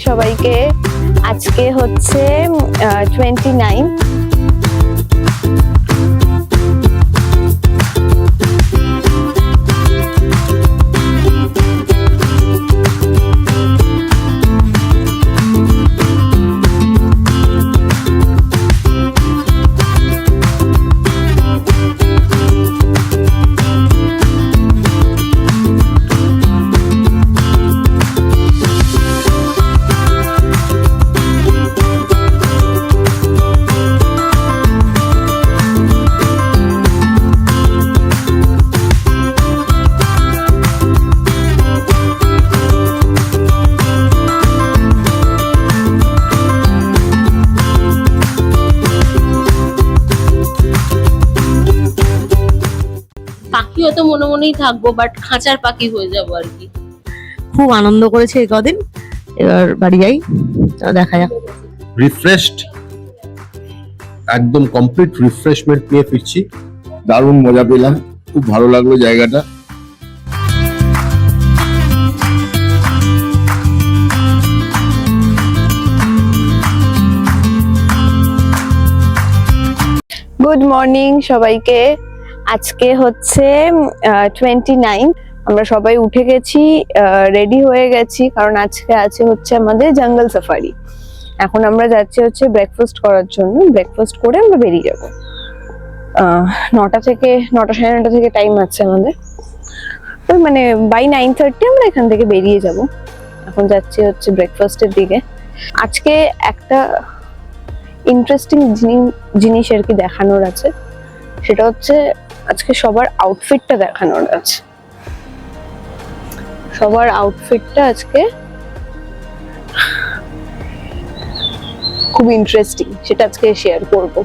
সবাইকে। আজকে হচ্ছে 29। পাখি হয়তো মনে মনেই থাকবো, বাট খাঁচার পাখি হয়ে যাবো আর কি। খুব আনন্দ করেছে এই কদিন, এবার বাড়ি যাই, দেখা যাক। রিফ্রেশড, একদম কমপ্লিট রিফ্রেশমেন্ট নিয়ে ফিরছি। দারুণ মজা পেলাম, খুব ভালো লাগলো জায়গাটা। গুড মর্নিং সবাইকে। আজকে হচ্ছে 29। আমরা সবাই উঠে গেছি, রেডি হয়ে গেছি, কারণ আজকে আছে হচ্ছে আমাদের জঙ্গল সাফারি। এখন আমরা যাচ্ছি হচ্ছে ব্রেকফাস্ট করার জন্য। ব্রেকফাস্ট করে আমরা বেরিয়ে যাব। 9টা থেকে 9টা সাড়ে 9টা থেকে টাইম আছে আমাদের, ওই মানে বাই 9:30 আমরা এখান থেকে বেরিয়ে যাব। এখন যাচ্ছি হচ্ছে ব্রেকফাস্টের দিকে। আজকে একটা ইন্টারেস্টিং জিনিস আর কি দেখানোর আছে, সেটা হচ্ছে আজকে সবার আউটফিটটা দেখানোর আছে। সবার আউটফিটটা আজকে খুব ইন্টারেস্টিং, সেটা আজকে শেয়ার করব।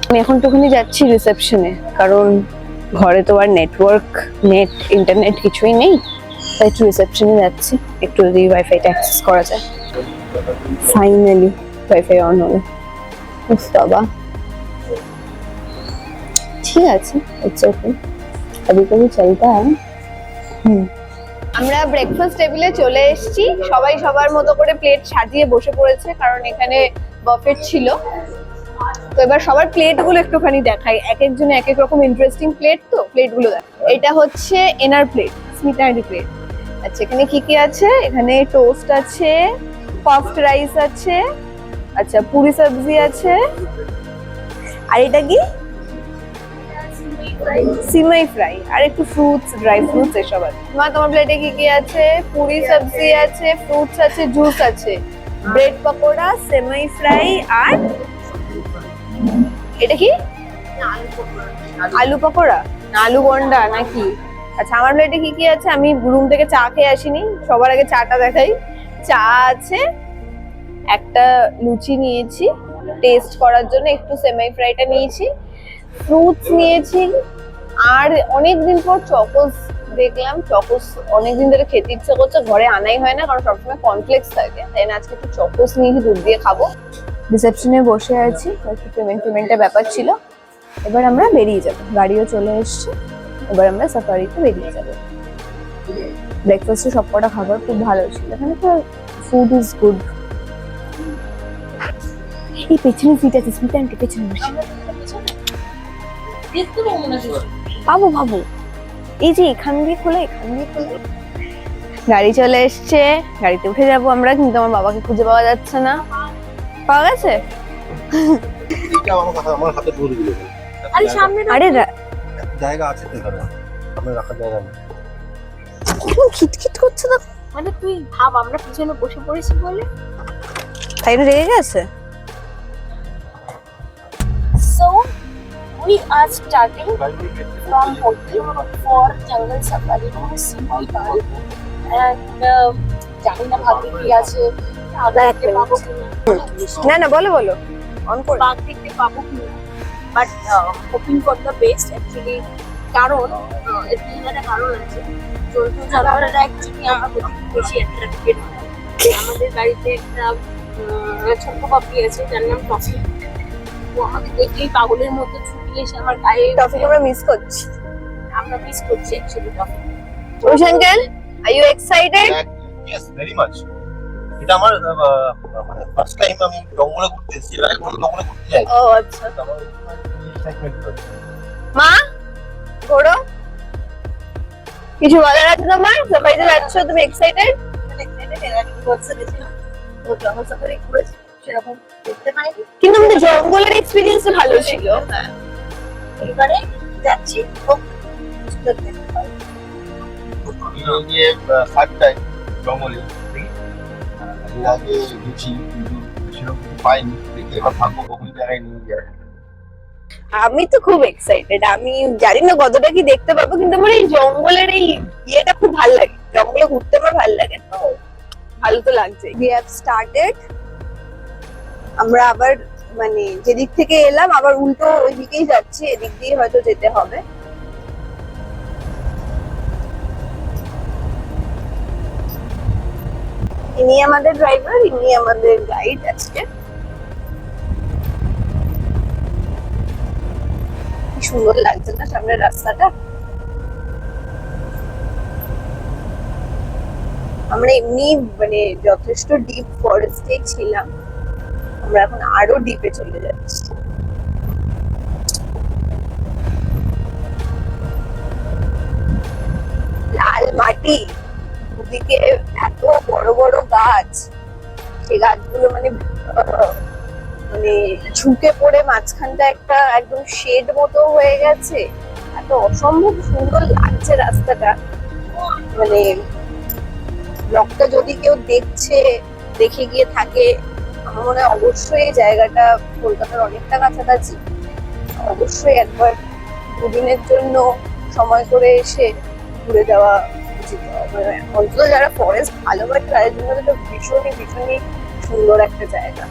আমি এখন টুকুনি যাচ্ছি রিসেপশনে, কারণ ঘরে তো আর নেট ইন্টারনেট কিছুই নেই, তাই একটু রিসেপশনে যাচ্ছি, একটু যদি ওয়াইফাইটা অ্যাক্সেস করা যায়। ফাইনালি ওয়াইফাই অন হলো। বাবা ঠিক আছে, ইটস ওকে, কবি কবি চলতা হ্যায়। আমরা ব্রেকফাস্ট টেবিলে চলে এসেছি। সবাই সবার মতো করে প্লেট সাজিয়ে বসে পড়েছে, কারণ এখানে বাফেট ছিল। তো এবার সবার প্লেটগুলো একটুখানি দেখাই, এক একজনে এক এক রকম ইন্টারেস্টিং প্লেট, তো প্লেটগুলো দেখ। এটা হচ্ছে এনার প্লেট, স্মিতারি প্লেট। আচ্ছা, এখানে কি কি আছে? এখানে টোস্ট আছে, পাফড রাইস আছে, আচ্ছা পুরি সবজি আছে, আর এটা কি সিমাই ফ্রাই, আর একটু ফ্রুটস, ড্রাই ফ্রুটস এসব আছে। মা, তোমার প্লেটে কি কি আছে? পুরি সবজি আছে, ফ্রুটস আছে, জুস আছে, ব্রেড পকোড়া, সেমাই ফ্রাই, আর এটা কি আলু পকোড়া না আলু বন্ডা নাকি? আচ্ছা, আমার প্লেটে কি কি আছে? আমি রুম থেকে চা খেয়ে আসিনি, সবার আগে চাটা দেখাই। চা আছে, একটা লুচি নিয়েছি টেস্ট করার জন্য, একটু সেমাই ফ্রাইটা নিয়েছি, ফ্রুটস নিয়েছি, আর অনেকদিন পর চকোস দেখলাম। চকোস অনেকদিন ধরে খেতে ইচ্ছে করছে, ঘরে আনাই হয় না, কারণ সবসময় কর্নফ্লেক্স থাকে, তাই না আজকে একটু চকোস নিয়েছি, দুধ দিয়ে খাবো। রিসেপশনে বসে আছি, একটু পেমেন্টের ব্যাপার ছিল। এবার আমরা বেরিয়ে যাবো, গাড়িও চলে এসছে। এবার আমরা সাফারিতে বেরিয়ে যাবো। ব্রেকফাস্টে সবকটা খাবার খুব ভালো ছিল, এখানে তো ফুড ইজ গুড। এই পেছনে সিট আছে, স্মিতা আন্টি পেছনে বসে। পাবো পাবো, এই যে এখান দিয়ে খোলে, এখান দিয়ে খোলে। গাড়ি চলে এসছে, গাড়িতে উঠে যাবো আমরা, কিন্তু আমার বাবাকে খুঁজে পাওয়া যাচ্ছে না। পাওয়া গেছে? আমার হাতে ধরে দিল। আরে সামনে আরে জায়গা আছে তো, এখানে সামনে রাখার জায়গা নেই। খিটখিট করছে না, মানে তুই ভাব আমরা পিছনে বসে পড়েছি বলে। তাই না, রেগে গেছে। So we are starting from Hotel for jungle safari to Simple Park, and জানি না ভাগ্যে কি আছে, আমরা একটা পাবো কিনা। না না, বলো বলো, অন করে। বাঘ দেখতে পাবো কিনা, but hoping for the best actually. কারণ এর একটা কারণ আছে, জন্তু জানোয়ারেরা অ্যাকচুয়ালি আমার প্রতি বেশি অ্যাট্রাক্টেড হয়। আমাদের বাড়িতে একটা ছোট্ট পাপি আছে, যার নাম টফি। ও আমাকে দেখলেই পাগলের মতো ছুটি এসে আমার গায়ে। টপিক আমরা মিস করছি, আমরা মিস করছি actually toffee. Roshan, are you excited? Yes, very much. এটা আমার মানে ফার্স্ট টাইম আমি জঙ্গলে ঘুরতে এসেছি, এর আগে কোনো জঙ্গলে ঘুরতে যাই ও আচ্ছা। আমার এক্সাইটমেন্ট হচ্ছে। মা ঘোড়ো, কিছু বলার আছে তোমার? সবাই যে যাচ্ছ, তুমি এক্সাইটেড? জঙ্গল সাফারি করেছি, সেরকম দেখতে পাইনি। কিন্তু আমাদের জঙ্গলের এক্সপিরিয়েন্স ভালো ছিল। হ্যাঁ, এবারে যাচ্ছি, খুব সুন্দর দেখতে পাই। এই যে ফার্স্ট টাইম জঙ্গলে দেখি, এর আগে গেছি কিন্তু সেরকম কিছু পাইনি, দেখি এবার ভাগ্য কখন জায়গায় নিয়ে যায়। আমি তো খুব এক্সাইটেড। আমি জানি না কতটা কি দেখতে পাবো, কিন্তু আমার এই জঙ্গলের এই ইয়েটা খুব ভালো লাগে। জঙ্গলে ঘুরতে আমার ভালো লাগে, তো ভালো তো লাগছে। We have started. আমরা আবার মানে যেদিক থেকে এলাম আবার উল্টো ওই দিকেই যাচ্ছি, এদিক দিয়ে হয়তো যেতে হবে। ইনি আমাদের ড্রাইভার, ইনি আমাদের গাইড আজকে। কি সুন্দর লাগছে না সামনের রাস্তাটা। আমরা এমনি মানে যথেষ্ট ডিপ ফরেস্টে ছিলাম, আমরা এখন আরো ডিপে চলে যাচ্ছি। লাল মাটি, ওদিকে এত বড় বড় গাছ, সেই গাছগুলো মানে মানে ঝুঁকে পড়ে মাঝখানটা একটা একদম শেড মতো হয়ে গেছে। এত অসম্ভব সুন্দর লাগছে রাস্তাটা। মানে ব্লগটা যদি কেউ দেখছে, দেখে গিয়ে থাকে, আমার মনে হয় অবশ্যই এই জায়গাটা কলকাতার অনেকটা কাছাকাছি, অবশ্যই একবার দুদিনের জন্য সময় করে এসে ঘুরে যাওয়া উচিত। মানে অন্তত যারা ফরেস্ট ভালোবাসে তাদের জন্য তো ভীষণই ভীষণই সুন্দর একটা জায়গা।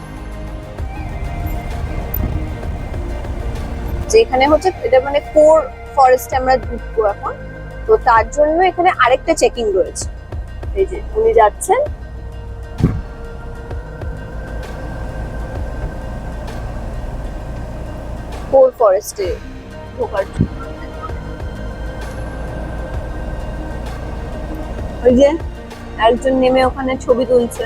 যেখানে হচ্ছে এটা মানে কোর ফরেস্টে আমরা ঢুকবো এখন, তো তার জন্য এখানে আরেকটা চেকিং রয়েছে। এই যে উনি যাচ্ছেন, কোর ফরেস্টে ঢোকার জন্য। ওই যে একজন নেমে ওখানে ছবি তুলছে।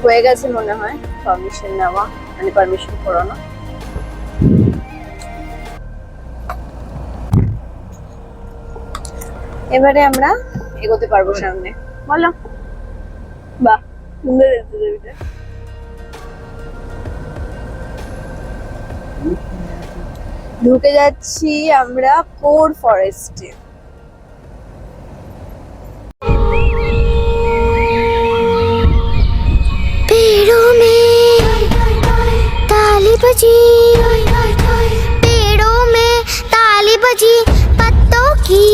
হয়ে গেছে মনে হয় পারমিশন নেওয়া, মানে পারমিশন করানো। এবারে আমরা এগোতে পারবো সামনে। বলো। বাহ, সুন্দর হয়েছে ছবিটা। ঢুকে যাচ্ছি আমরা কোর ফরেস্টে। पेड़ों में ताली बजी, पेड़ों में ताली बजी, पत्तों की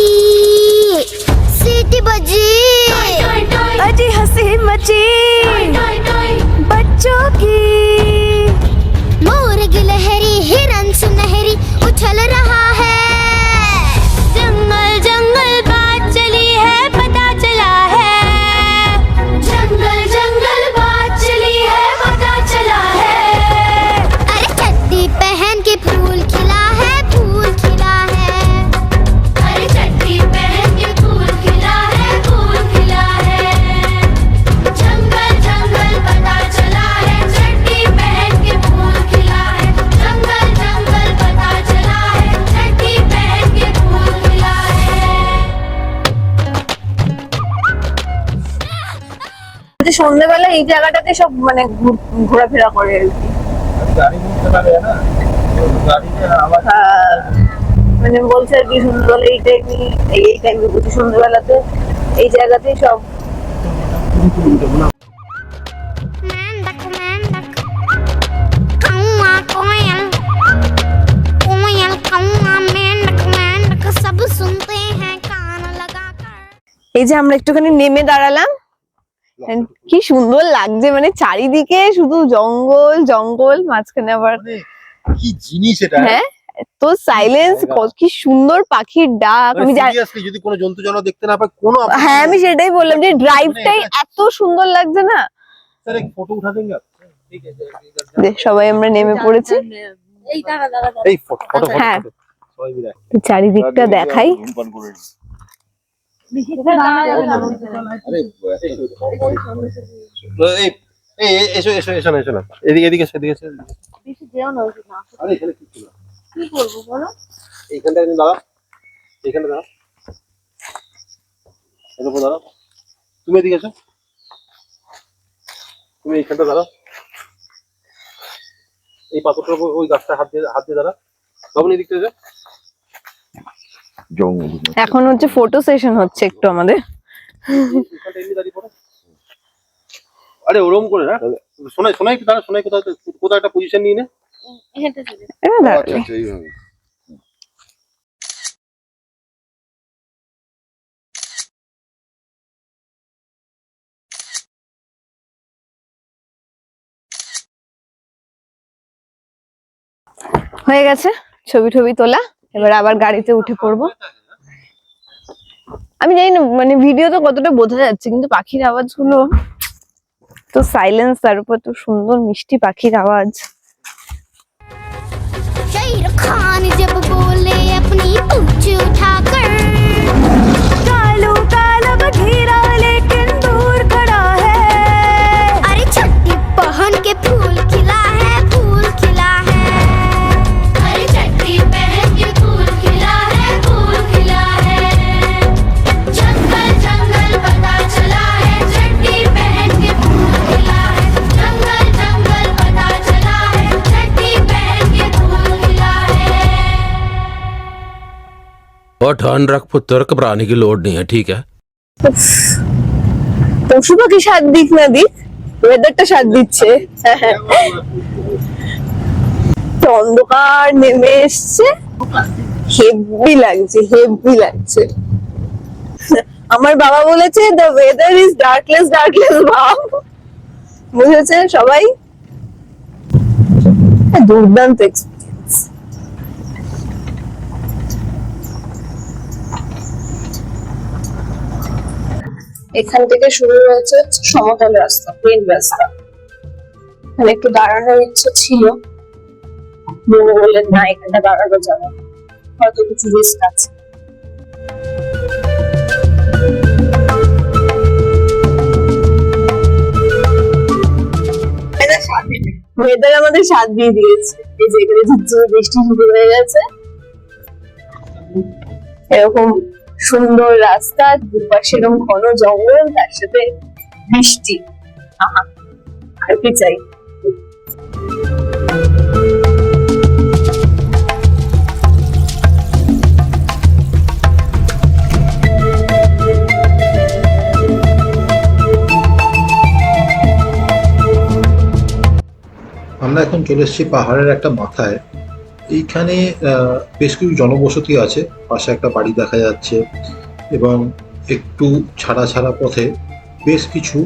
सीटी बजी, अजी हंसी मची बच्चों की, मोर गिलहरी हिरन सुनहरी उछल रहा है, जंगल जंगल बात चली है पता चला है, जंगल जंगल बात चली है पता चला है, अरे चड्डी पहन के फूल खिला है, फूल खिला है, अरे चड्डी पहन के फूल खिला है, फूल खिला है, जंगल जंगल पता चला है, चड्डी पहन के फूल खिला है, जंगल जंगल पता चला है, चड्डी पहन के फूल खिला है। সন্ধ্যেবেলা এই জায়গাটাতে সব মানে ঘোরাফেরা করে আর কি। গাড়ি ঘুরতে পারে না, গাড়িতে আবার মানে বলছে আর কি সন্ধ্যেবেলা এই টাইমই, এই টাইমে বুঝি সন্ধ্যেবেলাতে এই জায়গাতেই সব। मेंढक मेंढक कौआ कोयल कोयल कौआ मेंढक मेंढक सब सुनते हैं कान लगाकर। এই যে আমরা একটুখানি নেমে দাঁড়ালাম, কি সুন্দর লাগছে, মানে চারিদিকে শুধু জঙ্গল জঙ্গল, মাঝখানে আবার মানে কি জিনিস এটা। হ্যাঁ তো সাইলেন্স, কি সুন্দর পাখির ডাক। আমি জানি সিরিয়াসলি যদি কোনো জন্তু জানোয়ার দেখতে না পাই কোনো হ্যাঁ আমি সেটাই বললাম যে ড্রাইভটাই এত সুন্দর লাগছে না। স্যার এক ফটো উঠা দেंगे आप? সবাই আমরা নেমে পড়েছি। এই দাঁড়া দাঁড়া দাঁড়া। এই ফটো ফটো হ্যাঁ সবাই মিলে তো চারিদিকটা দেখাই। ধূমপান করে নিই। আরে এই এই এসো এসো এসো না এসো না এদিকে এদিকে এসো, এদিকে এসো। বেশি যেও না ওই না। আরে এখানে কিছু না, কি করবো বলো? এইখানটা একদম দাঁড়া, এইখানে দাঁড়া, এর উপর দাঁড়া। তুমি এদিকে এসো, তুমি এইখানটা দাঁড়া, এই পাথরটার উপর ওই গাছটা হাত দিয়ে দাঁড়া। তখন এদিকটা এসো। জঙ্গল এখন হচ্ছে ফটো সেশন হচ্ছে একটু আমাদের। এইখানটা এমনি দাঁড়িয়ে পড়ো। আরে ওরম করে না, শোনাই শোনাই দাঁড়া, শোনাই কোথাও কোথাও একটা পজিশন নিয়ে নে। হেঁটে চলে। এবার দাঁড়ালে। এইভাবে হয়ে গেছে ছবি টবি তোলা, এবার আবার গাড়িতে উঠে পড়বো। আমি জানি না মানে ভিডিওতে কতটা বোঝা যাচ্ছে, কিন্তু পাখির আওয়াজগুলো তো সাইলেন্স, তার উপর তো সুন্দর মিষ্টি পাখির আওয়াজ। शेर खान जब बोले अपनी पूंछ उठाकर, कालू काला बघेरा लेकिन दूर खड़ा है। अरे छठी पहन के फूल खिला है, फूल खिला है। अरे छठी पहन के फूल खिला है, फूल खिला है। जंगल जंगल पता चला है, छठी पहन के फूल खिला है। जंगल जंगल पता चला है, छठी पहन के फूल खिला है। और ध्यान रख पुत्र, घबराने की लोड़ नहीं है, ठीक है। পশু পাখি স্বাদ দিক না দিক, ওয়েদারটা স্বাদ দিচ্ছে। তো অন্ধকার নেমে এসছে, হেভি লাগছে, হেভি লাগছে। আমার বাবা বলেছে দ্য ওয়েদার ইজ ডার্কলেস ভাব, বুঝেছে সবাই। দুর্দান্ত এক্সপিরিয়েন্স। এখান থেকে শুরু হয়েছে সমতল রাস্তা, প্লেন রাস্তা। এখানে একটু দাঁড়ানোর ইচ্ছে ছিল, বলে বললেন না এখানটা দাঁড়ানো যাবে না, হয়তো কিছু রিস্ক আছে। ওয়েদার আমাদের স্বাদ দিয়ে দিয়েছে, এই যে এখানে ঝিরঝির বৃষ্টি শুরু হয়ে গেছে, এরকম সুন্দর রাস্তা, দুপাশে এরকম ঘন জঙ্গল, তার সাথে বৃষ্টি। আহা, আর কি চাই। আমরা এখন চলে এসেছি পাহাড়ের একটা মাথায়। এইখানে বেশ কিছু জনবসতি আছে, পাশে একটা বাড়ি দেখা যাচ্ছে এবং একটু ছাড়া ছাড়া পথে বেশ কিছু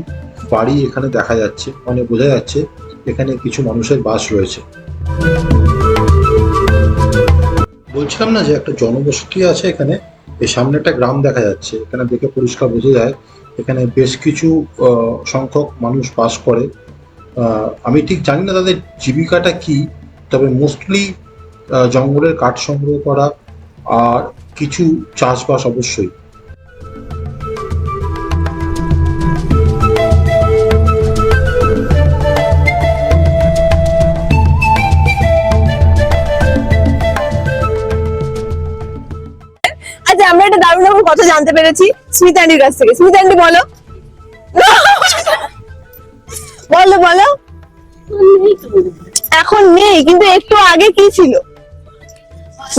বাড়ি এখানে দেখা যাচ্ছে, মানে বোঝা যাচ্ছে এখানে কিছু মানুষের বাস রয়েছে। বলছিলাম না যে একটা জনবসতি আছে এখানে, এই সামনে একটা গ্রাম দেখা যাচ্ছে, এখানে দেখে পরিষ্কার বোঝা যায় এখানে বেশ কিছু সংখ্যক মানুষ বাস করে। আমি ঠিক জানি না তাদের জীবিকাটা কি, তবে মোস্টলি জঙ্গলের কাঠ সংগ্রহ করা আর কিছু চাষবাস অবশ্যই। আচ্ছা, আমরা একটা দারুণ রকম কথা জানতে পেরেছি স্মিতা আন্টির কাছ থেকে। স্মিতা আন্টি বলো, বলো বলো। এখন নেই, কিন্তু একটু আগে কি ছিল?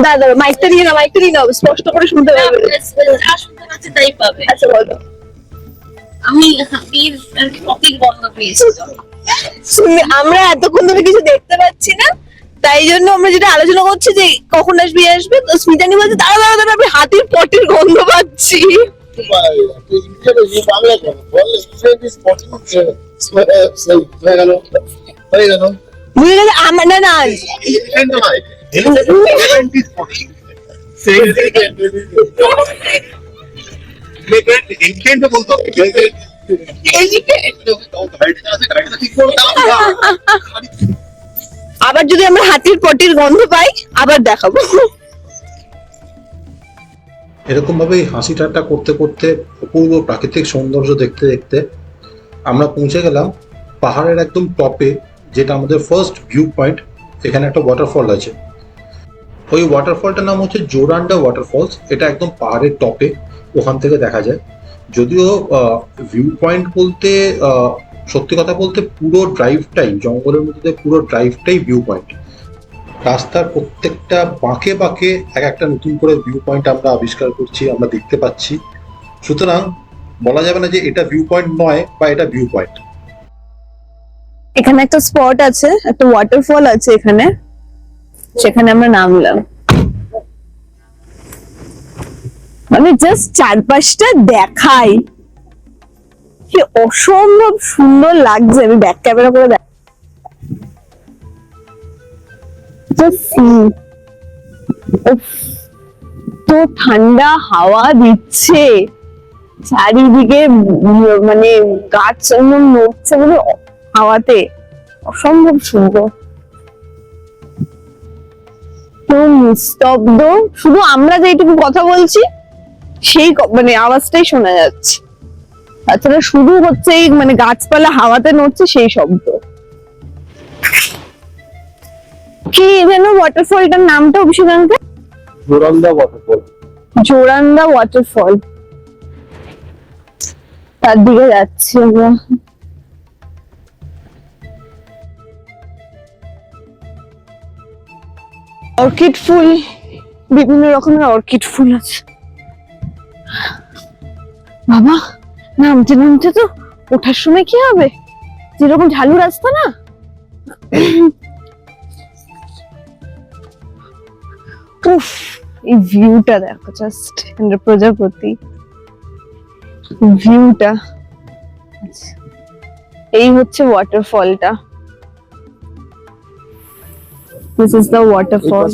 দাদা মাইকটা নিয়ে নাও, মাইকটা নিয়ে নাও, স্পষ্ট করে শুনতে পারবে। যা শুনতে পাচ্ছি তাই পাবে। আচ্ছা বলো। আমি হাতির টপিক বন্ধ পেয়েছি। আমরা এতক্ষণ ধরে কিছু দেখতে পাচ্ছি না, তাই জন্য আমরা যেটা আলোচনা করছি যে কখন আসবে আসবে, তো স্মিতানি বলছে দাঁড়া দাঁড়া দাঁড়া, আমি হাতির পটির গন্ধ পাচ্ছি। বাংলা বল হয়ে গেল। বুঝে গেছে আমার না না বলতো আবার যদি আমরা হাতির পটির গন্ধ পাই আবার দেখাবো। এরকম ভাবে হাসি ঠাট্টা করতে করতে অপূর্ব প্রাকৃতিক সৌন্দর্য দেখতে দেখতে আমরা পৌঁছে গেলাম পাহাড়ের একদম টপে, যেটা আমাদের ফার্স্ট ভিউ পয়েন্ট। এখানে একটা ওয়াটারফল আছে, ওই ওয়াটারফলটার নাম হচ্ছে জোরান্ডা ওয়াটারফলস। এটা একদম পাহাড়ের টপে, ওখান থেকে দেখা যায়। যদিও ভিউ পয়েন্ট বলতে সত্যি কথা বলতে পুরো ড্রাইভটাই জঙ্গলের মধ্যে, পুরো ড্রাইভটাই ভিউ পয়েন্ট। রাস্তার প্রত্যেকটা বাঁকে বাঁকে এক একটা নতুন করে ভিউ পয়েন্ট আমরা আবিষ্কার করছি, আমরা দেখতে পাচ্ছি। সুতরাং বলা যাবে না যে এটা ভিউ পয়েন্ট নয় বা এটা ভিউ পয়েন্ট। এখানে একটা স্পট আছে, একটা ওয়াটারফল আছে এখানে, সেখানে আমরা নামলাম। মানে জাস্ট চারপাশটা দেখাই, কি অসম্ভব সুন্দর লাগছে। আমি ব্যাক ক্যামেরা করে দেখ, তো ঠান্ডা হাওয়া দিচ্ছে চারিদিকে, মানে গাছ নড়ছে মানে হাওয়াতে, অসম্ভব সুন্দর। পুরো নিস্তব্ধ, শুধু আমরা যেটুকু কথা বলছি সেই মানে আওয়াজটাই শোনা যাচ্ছে। তাছাড়া শুধু হচ্ছে এই মানে গাছপালা হাওয়াতে নড়ছে সেই শব্দ। কি যেন ওয়াটারফলটার নামটা অভিষেক আঙ্কেল? জোরান্দা ওয়াটারফল। জোরান্দা ওয়াটারফল, তার দিকে যাচ্ছি আমরা। অর্কিড ফুল, বিভিন্ন রকমের অর্কিড ফুল আছে। বাবা, নামতে নামতে তো ওঠার সময় কি হবে, যেরকম ঢালু রাস্তা না। উফ, এই ভিউটা দেখো, জাস্ট প্রজাপতি ভিউটা। এই হচ্ছে ওয়াটারফলটা, this is the waterfall.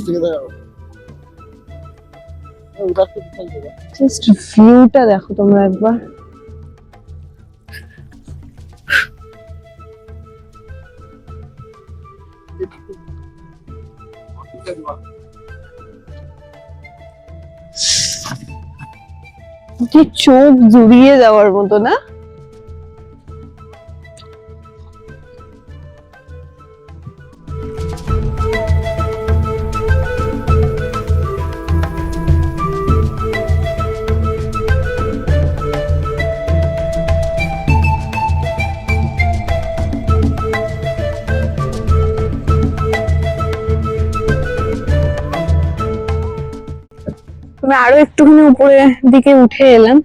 Just ভিউটা দেখো তোমরা একবার। চোখ জুড়িয়ে যাওয়ার মতো না? আমি আরো একটুখানি উপরের দিকে উঠে এলাম,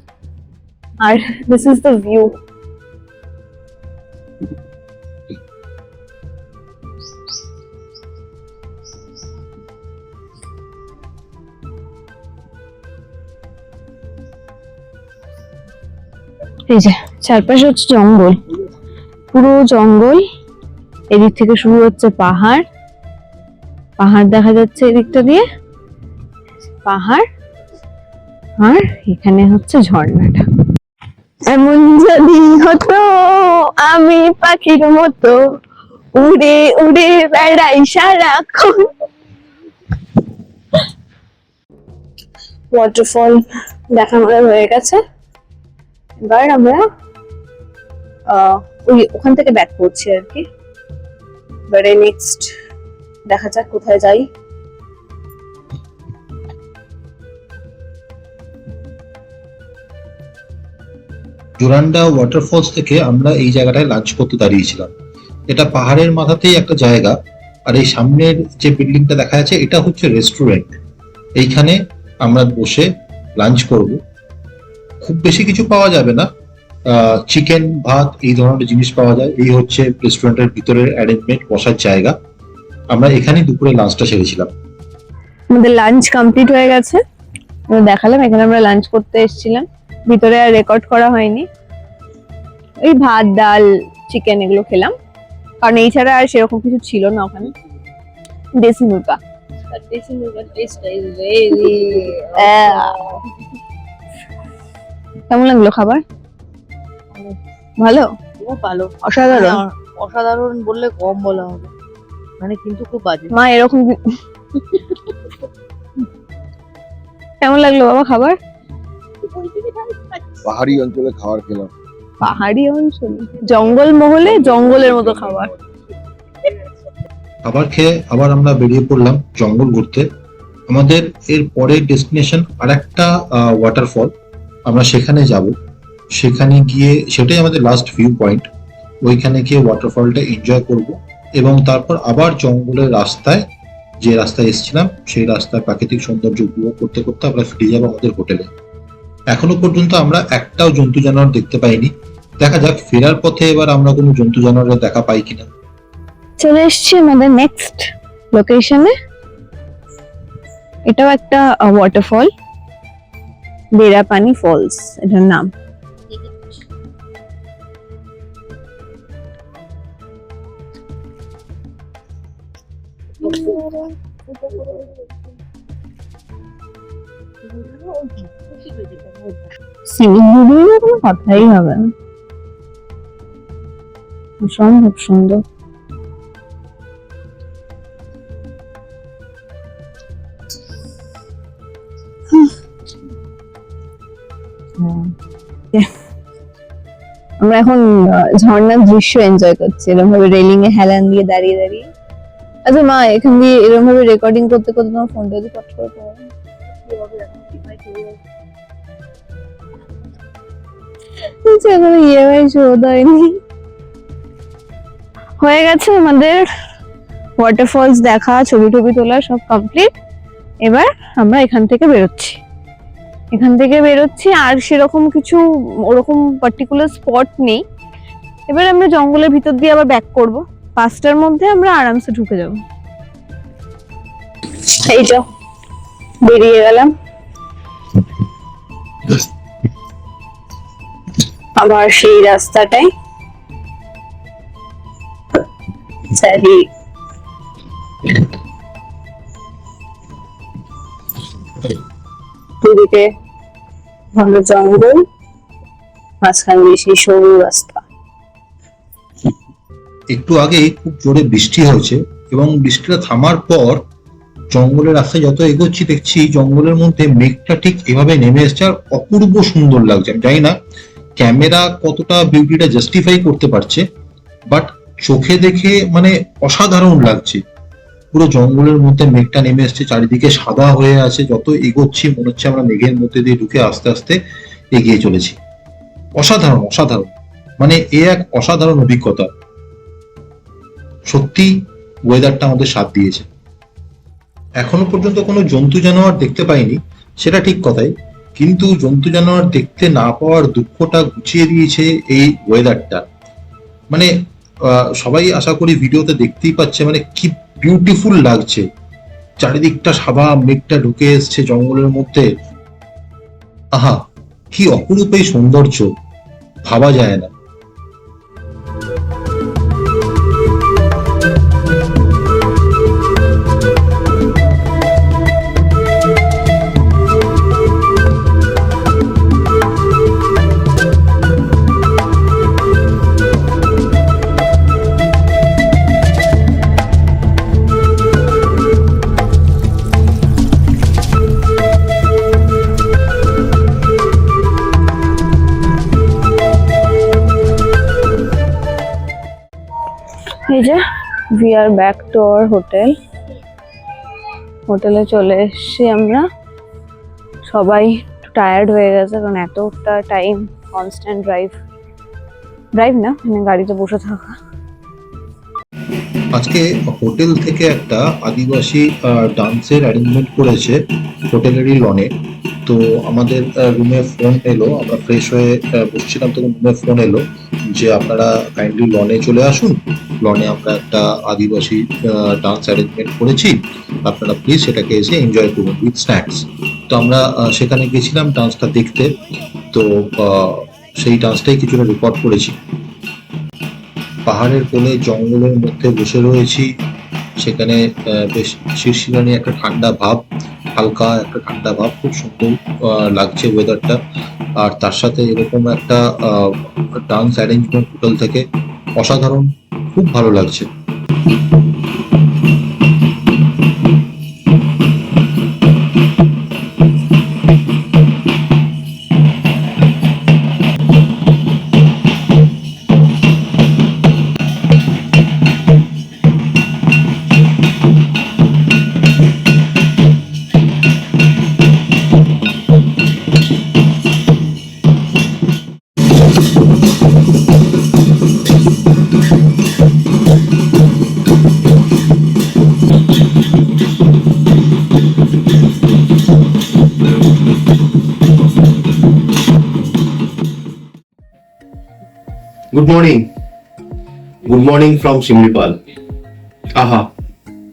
আর দিস ইজ দ্য ভিউ। এই যে চারপাশে হচ্ছে জঙ্গল, পুরো জঙ্গল। এদিক থেকে শুরু হচ্ছে পাহাড়, পাহাড় দেখা যাচ্ছে এদিকটা দিয়ে, পাহাড়, আর এখানে হচ্ছে ঝর্ণাটা। এমন যদি হতো আমি পাখির মতো উড়ে উড়ে বেড়াই সারাক্ষণ। ওয়াটারফল দেখা আমাদের হয়ে গেছে, এবার আমরা ওখান থেকে ব্যাক করছি আর কি। এবারে নেক্সট দেখা যাক কোথায় যাই। জোরান্ডা ওয়াটারফলস থেকে আমরা এই জায়গাটায় লাঞ্চ করতে দাঁড়িয়েছিলাম। এটা পাহাড়ের মাথাতেই একটা জায়গা, আর এই সামনের যে বিল্ডিংটা দেখা যাচ্ছে এটা হচ্ছে রেস্টুরেন্ট। এইখানে আমরা বসে লাঞ্চ করব। খুব বেশি কিছু পাওয়া যাবে না, চিকেন, ভাত, এই ধরনের জিনিস পাওয়া যায়। এই হচ্ছে রেস্টুরেন্টের ভিতরের অ্যারেঞ্জমেন্ট, বসার জায়গা। আমরা এখানেই দুপুরে লাঞ্চটা সেরেছিলাম। আমাদের লাঞ্চ কমপ্লিট হয়ে গেছে, দেখালাম এখানে আমরা লাঞ্চ করতে এসেছিলাম। ভিতরে আর রেকর্ড করা হয়নি, ওই ভাত, ডাল, চিকেন এগুলো খেলাম, কারণ এই ছাড়া আর সেরকম কিছু ছিল না ওখানে। দেশি মুরগা, কেমন লাগলো খাবার? ভালো, খুব ভালো, অসাধারণ। মানে অসাধারণ বললে কম বলা হবে, মানে কিন্তু খুব বাজে। মা এরকম কেমন লাগলো বাবা খাবার? পাহাড়ি অঞ্চলে খাবার খেলাম। পাহাড়ি অঞ্চল, জঙ্গল মহলে জঙ্গলের মতো খাবার। খাবার খেয়ে আবার আমরা বেরিয়ে পড়লাম জঙ্গল ঘুরতে। আমাদের এর পরের ডেস্টিনেশন আরেকটা ওয়াটারফল, আমরা সেখানে যাব। সেখানে গিয়ে সেটাই আমাদের লাস্ট ভিউ পয়েন্ট। ওইখানে গিয়ে ওয়াটারফলটা এনজয় করব এবং তারপর আবার জঙ্গলের রাস্তায়, যে রাস্তায় এসেছিলাম সেই রাস্তার প্রাকৃতিক সৌন্দর্য উপভোগ করতে করতে আমরা ফিরে যাবো আমাদের হোটেলে। এখনো পর্যন্ত আমরা একটাও জন্তু জানোয়ার দেখতে পাইনি। দেখা যাক ফেরার পথে এবার আমরা কোনো জন্তু জানোয়ারের দেখা পাই কিনা। চলে এসেছি আমাদের নেক্সট লোকেশনে। এটাও একটা ওয়াটারফল, বেড়াপানি ফলস এটার নাম। শিলিগুড়ির কোনো কথাই হবে না, অসম্ভব সুন্দর। আমরা এখন ঝর্ণার দৃশ্য এনজয় করছি, এরকম ভাবে রেলিং এ হেলান দিয়ে দাঁড়িয়ে দাঁড়িয়ে। আচ্ছা মা, এখান দিয়ে এরকম ভাবে রেকর্ডিং করতে করতে তোমার ফোনটা যদি কট করে পড়ে এখনো ইএমআই শোধ হয়নি। হয়ে গেছে আমাদের ওয়াটারফলস দেখা, ছবি টবি তোলা সব কমপ্লিট। এবার আমরা এখান থেকে বেরোচ্ছি, আর সেরকম কিছু ওরকম পার্টিকুলার স্পট নেই। এবার আমরা জঙ্গলের ভিতর দিয়ে আবার ব্যাক করব, 5টার মধ্যে আমরা আরামসে ঢুকে যাব। এই যে বেরিয়ে গেলাম আবার সেই রাস্তাটাই। দুদিকে ভালো জঙ্গল, মাঝখান দিয়ে সেই সরু রাস্তা। একটু আগেই খুব জোরে বৃষ্টি হয়েছে এবং বৃষ্টিটা থামার পর জঙ্গলের রাস্তায় যত এগোচ্ছি দেখছি জঙ্গলের মধ্যে মেঘটা ঠিক এভাবে নেমে এসছে, আর অপূর্ব সুন্দর লাগছে। আমি জানি না ক্যামেরা কতটা বিউটিটা জাস্টিফাই করতে পারছে, বাট চোখে দেখে মানে অসাধারণ লাগছে। পুরো জঙ্গলের মধ্যে মেঘটা নেমে এসছে, চারিদিকে সাদা হয়ে আছে। যত এগোচ্ছি মনে হচ্ছে আমরা মেঘের মধ্যে দিয়ে ঢুকে আস্তে আস্তে এগিয়ে চলেছি। অসাধারণ অসাধারণ, মানে এ এক অসাধারণ অভিজ্ঞতা। সত্যি ওয়েদারটা আমাদের সাথ দিয়েছে। এখনো পর্যন্ত কোনো জন্তু জানোয়ার দেখতে পাইনি, সেটা ঠিক কথাই, কিন্তু জন্তু জানোয়ার দেখতে না পাওয়ার দুঃখটা ঘুচিয়ে দিয়েছে এই ওয়েদারটা। মানে সবাই আশা করি ভিডিওতে দেখতেই পাচ্ছে মানে কি বিউটিফুল লাগছে। চারিদিকটা সাদা, মেঘটা ঢুকে এসছে জঙ্গলের মধ্যে। আহা, কি অপরূপ এই সৌন্দর্য, ভাবা যায় না। এই যে we are back to our hotel. হোটেলে চলে এসেছি আমরা। সবাই টায়ার্ড হয়ে গেছে, কারণ এতটা টাইম কনস্ট্যান্ট ড্রাইভ না, মানে গাড়িতে বসে থাকা। আজকে হোটেল থেকে একটা আদিবাসী ডান্সের অ্যারেঞ্জমেন্ট করেছে হোটেলেরই লনে। তো আমাদের রুমে ফোন এলো, আমরা ফ্রেশ হয়ে বসছিলাম, তখন রুমে ফোন এলো যে আপনারা কাইন্ডলি লনে চলে আসুন, লনে আমরা একটা আদিবাসী ডান্স অ্যারেঞ্জমেন্ট করেছি, আপনারা প্লিজ সেটাকে এসে এনজয় করুন উইথ স্ন্যাক্স। তো আমরা সেখানে গেছিলাম ডান্সটা দেখতে। তো সেই ডান্সটাই কিছুটা রেকর্ড করেছি। পাহাড়ের কোলে জঙ্গলের মধ্যে বসে রয়েছি, সেখানে বেশ শিরশিরানি একটা ঠান্ডা ভাব, হালকা একটা ঠান্ডা ভাব, খুব সুন্দর লাগছে ওয়েদারটা। আর তার সাথে এরকম একটা ডান্স অ্যারেঞ্জমেন্ট হোটেল থেকে অসাধারণ, খুব ভালো লাগছে। Good morning from Similipal. আহা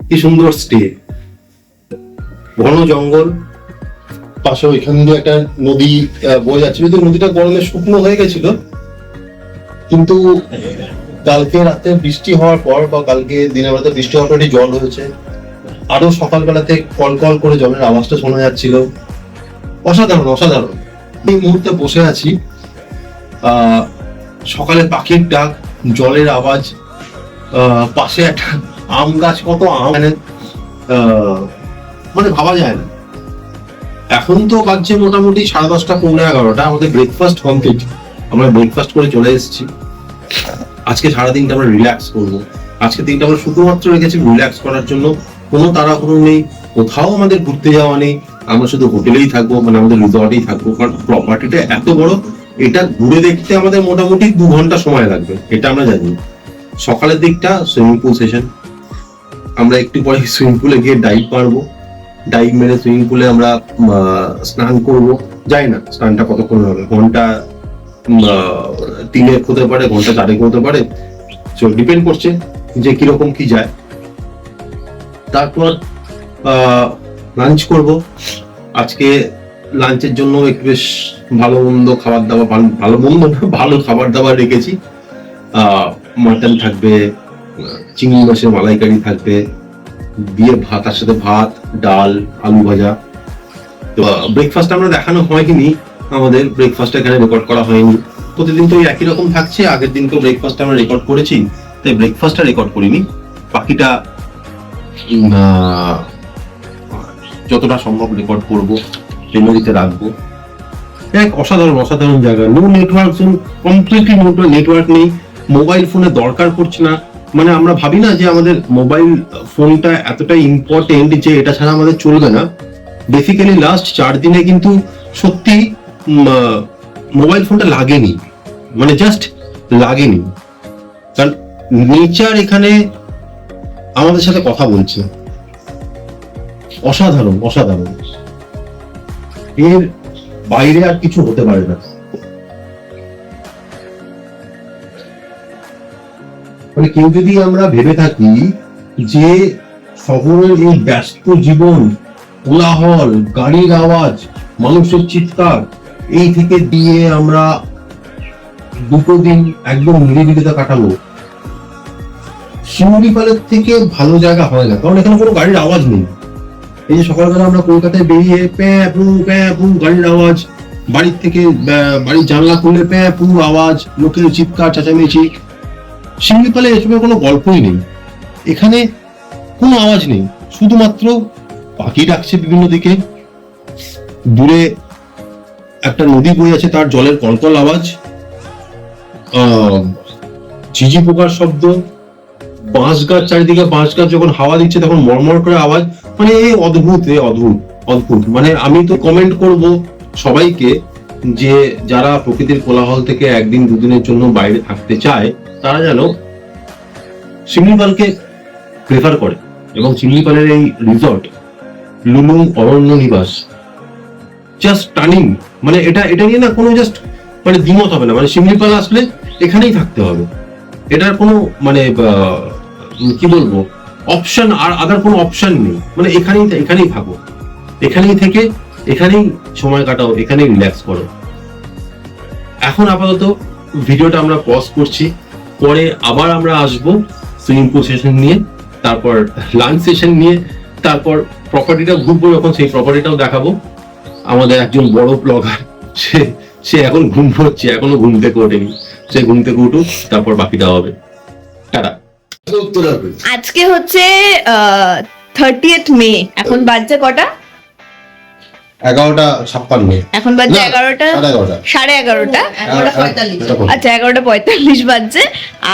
কি সুন্দর স্টে, ঘন জঙ্গল, পাশে ওইখান দিয়ে একটা নদী বয়ে যাচ্ছে। যদি নদীটা গরমে শুকনো হয়ে গেছিল, কিন্তু কালকে রাতে বৃষ্টি হওয়ার পর বা কালকে দিনের বেলাতে বৃষ্টি হওয়ার পর জল হয়েছে। আরো সকালবেলাতে কল কল করে জলের আওয়াজটা শোনা যাচ্ছিল। অসাধারণ অসাধারণ। এই মুহূর্তে বসে আছি, সকালে পাখির ডাক, জলের আওয়াজ, পাশে একটা আম গাছ, কত আম, মানে ভাবা যায় না। এখন তো বাজছে মোটামুটি 10:30 পৌনে 11টা। আমাদের ব্রেকফাস্ট কমপ্লিট, আমরা ব্রেকফাস্ট করে চলে এসেছি। আজকে সারাদিনটা আমরা রিল্যাক্স করবো। আজকে দিনটা আমরা শুধুমাত্র রেখেছি রিল্যাক্স করার জন্য। কোনো তাড়াহুড়ো নেই, কোথাও আমাদের ঘুরতে যাওয়া নেই। আমরা শুধু হোটেলেই থাকবো, মানে আমাদের রিসর্টেই থাকবো। কারণ প্রপার্টিটা এত বড়, এটা ঘুরে দেখতে আমাদের মোটামুটি 2 ঘন্টা সময় লাগবে, এটা আমরা জানি। সকালের দিকটা সুইমিং পুল সেশন, আমরা একটু পরে সুইমিং পুলে গিয়ে ডাইভ মারবো। ডাইভ মেরে সুইমিং পুলে আমরা স্নান করব। জানি না স্নানটা কতক্ষণ হবে, ঘন্টা 3 হতে পারে, ঘন্টা 4 হতে পারে, ডিপেন্ড করছে যে কিরকম কি যায়। তারপর লাঞ্চ করব। আজকে লাঞ্চের জন্য একটু বেশ ভালো মন্দ খাবার দাবার, ভালো মন্দ না, ভালো খাবার দাবার রেখেছি। মাটন থাকবে, চিংড়ি মাছের মালাইকারি থাকবে, দিয়ে ভাত, তার সাথে ভাত, ডাল, আলু ভাজা। তো ব্রেকফাস্ট আমরা দেখানো হয়নি, আমাদের ব্রেকফাস্ট এখানে রেকর্ড করা হয়নি। প্রতিদিন তো একই রকম থাকছে। আগের দিন তো ব্রেকফাস্ট আমরা রেকর্ড করেছি, তাই ব্রেকফাস্টটা রেকর্ড করিনি। বাকিটা যতটা সম্ভব রেকর্ড করবো, মেমোরিতে রাখবো। এক অসাধারণ অসাধারণ জায়গা। No network zone, completely network নেই, মোবাইল ফোনে দরকার পড়ছে না। মানে আমরা ভাবি না যে আমাদের মোবাইল ফোনটা এতটা ইম্পর্টেন্ট যে এটা ছাড়া আমাদের চলবে না। বেসিক্যালি লাস্ট 4 দিনে কিন্তু সত্যি মোবাইল ফোনটা লাগেনি, মানে জাস্ট লাগেনি। কারণ নেচার এখানে আমাদের সাথে কথা বলছে। অসাধারণ অসাধারণ, এর বাইরে আর কিছু হতে পারে না। মানে কেউ যদি আমরা ভেবে থাকি যে শহরের এই ব্যস্ত জীবন, কোলাহল, গাড়ির আওয়াজ, মানুষের চিৎকার, এই থেকে দিয়ে আমরা 2 দিন একদম নিরিবিলিতে কাটাবো, শিমলিপালের থেকে ভালো জায়গা হয় না। কারণ এখানে কোনো গাড়ির আওয়াজ নেই। এই যে সকালবেলা আমরা কলকাতায় বেরিয়ে প্যাঁ গাড়ির আওয়াজ, বাড়ির থেকে বাড়ির জানলা খুললে প্যাঁ আওয়াজ, লোকের চিৎকার চেঁচামেচি। শিমলিপালে এসবের কোনো গল্পই নেই। এখানে কোনো আওয়াজ নেই, শুধুমাত্র পাখি ডাকছে বিভিন্ন দিকে, দূরে একটা নদী বয়ে আছে, তার জলের কলকল আওয়াজ, ঝিঝি পোকার শব্দ, বাঁশ গাছ, চারিদিকে বাঁশ গাছ যখন হাওয়া দিচ্ছে তখন মরমর করে আওয়াজ। মানে অদ্ভুত অদ্ভুত অদ্ভুত। মানে আমি তো কমেন্ট করব সবাইকে যে যারা প্রকৃতির কোলাহল থেকে 1 দিন 2 দিনের জন্য বাইরে থাকতে চায়, তারা যেন শিমলিপালকে প্রেফার করে। এবং শিমলিপালের এই রিসর্ট লুলুং অরণ্য নিবাস জাস্ট টানিং। মানে এটা নিয়ে না কোনো জাস্ট মানে দ্বিমত হবে না। মানে শিমলিপাল আসলে এখানেই থাকতে হবে, এটার কোনো মানে কি বলবো অপশন, আর আদার কোনো অপশন নেই। মানে এখানেই থাকো, এখানেই থেকে এখানেই সময় কাটাও, এখানেই রিল্যাক্স করো। এখন আপাতত ভিডিওটা আমরা পজ করছি, পরে আবার আমরা আসবো সুইমিং পুল সেশন নিয়ে, তারপর লাঞ্চ সেশন নিয়ে। তারপর প্রপার্টিটা ঘুরবো, যখন সেই প্রপার্টিটাও দেখাবো। আমাদের একজন বড় ব্লগার, সে এখন ঘুম হচ্ছে, এখনো ঘুম থেকে ওঠেনি, সে ঘুম থেকে উঠুক, তারপর বাকিটা হবে। টাটা। আজকে হচ্ছে 30th মে। এখন বাজছে কটা? 11:56। এখন বাজছে না, 11টা, 11:30। 11:30। 11:45 আচ্ছা 11:45 বাজছে।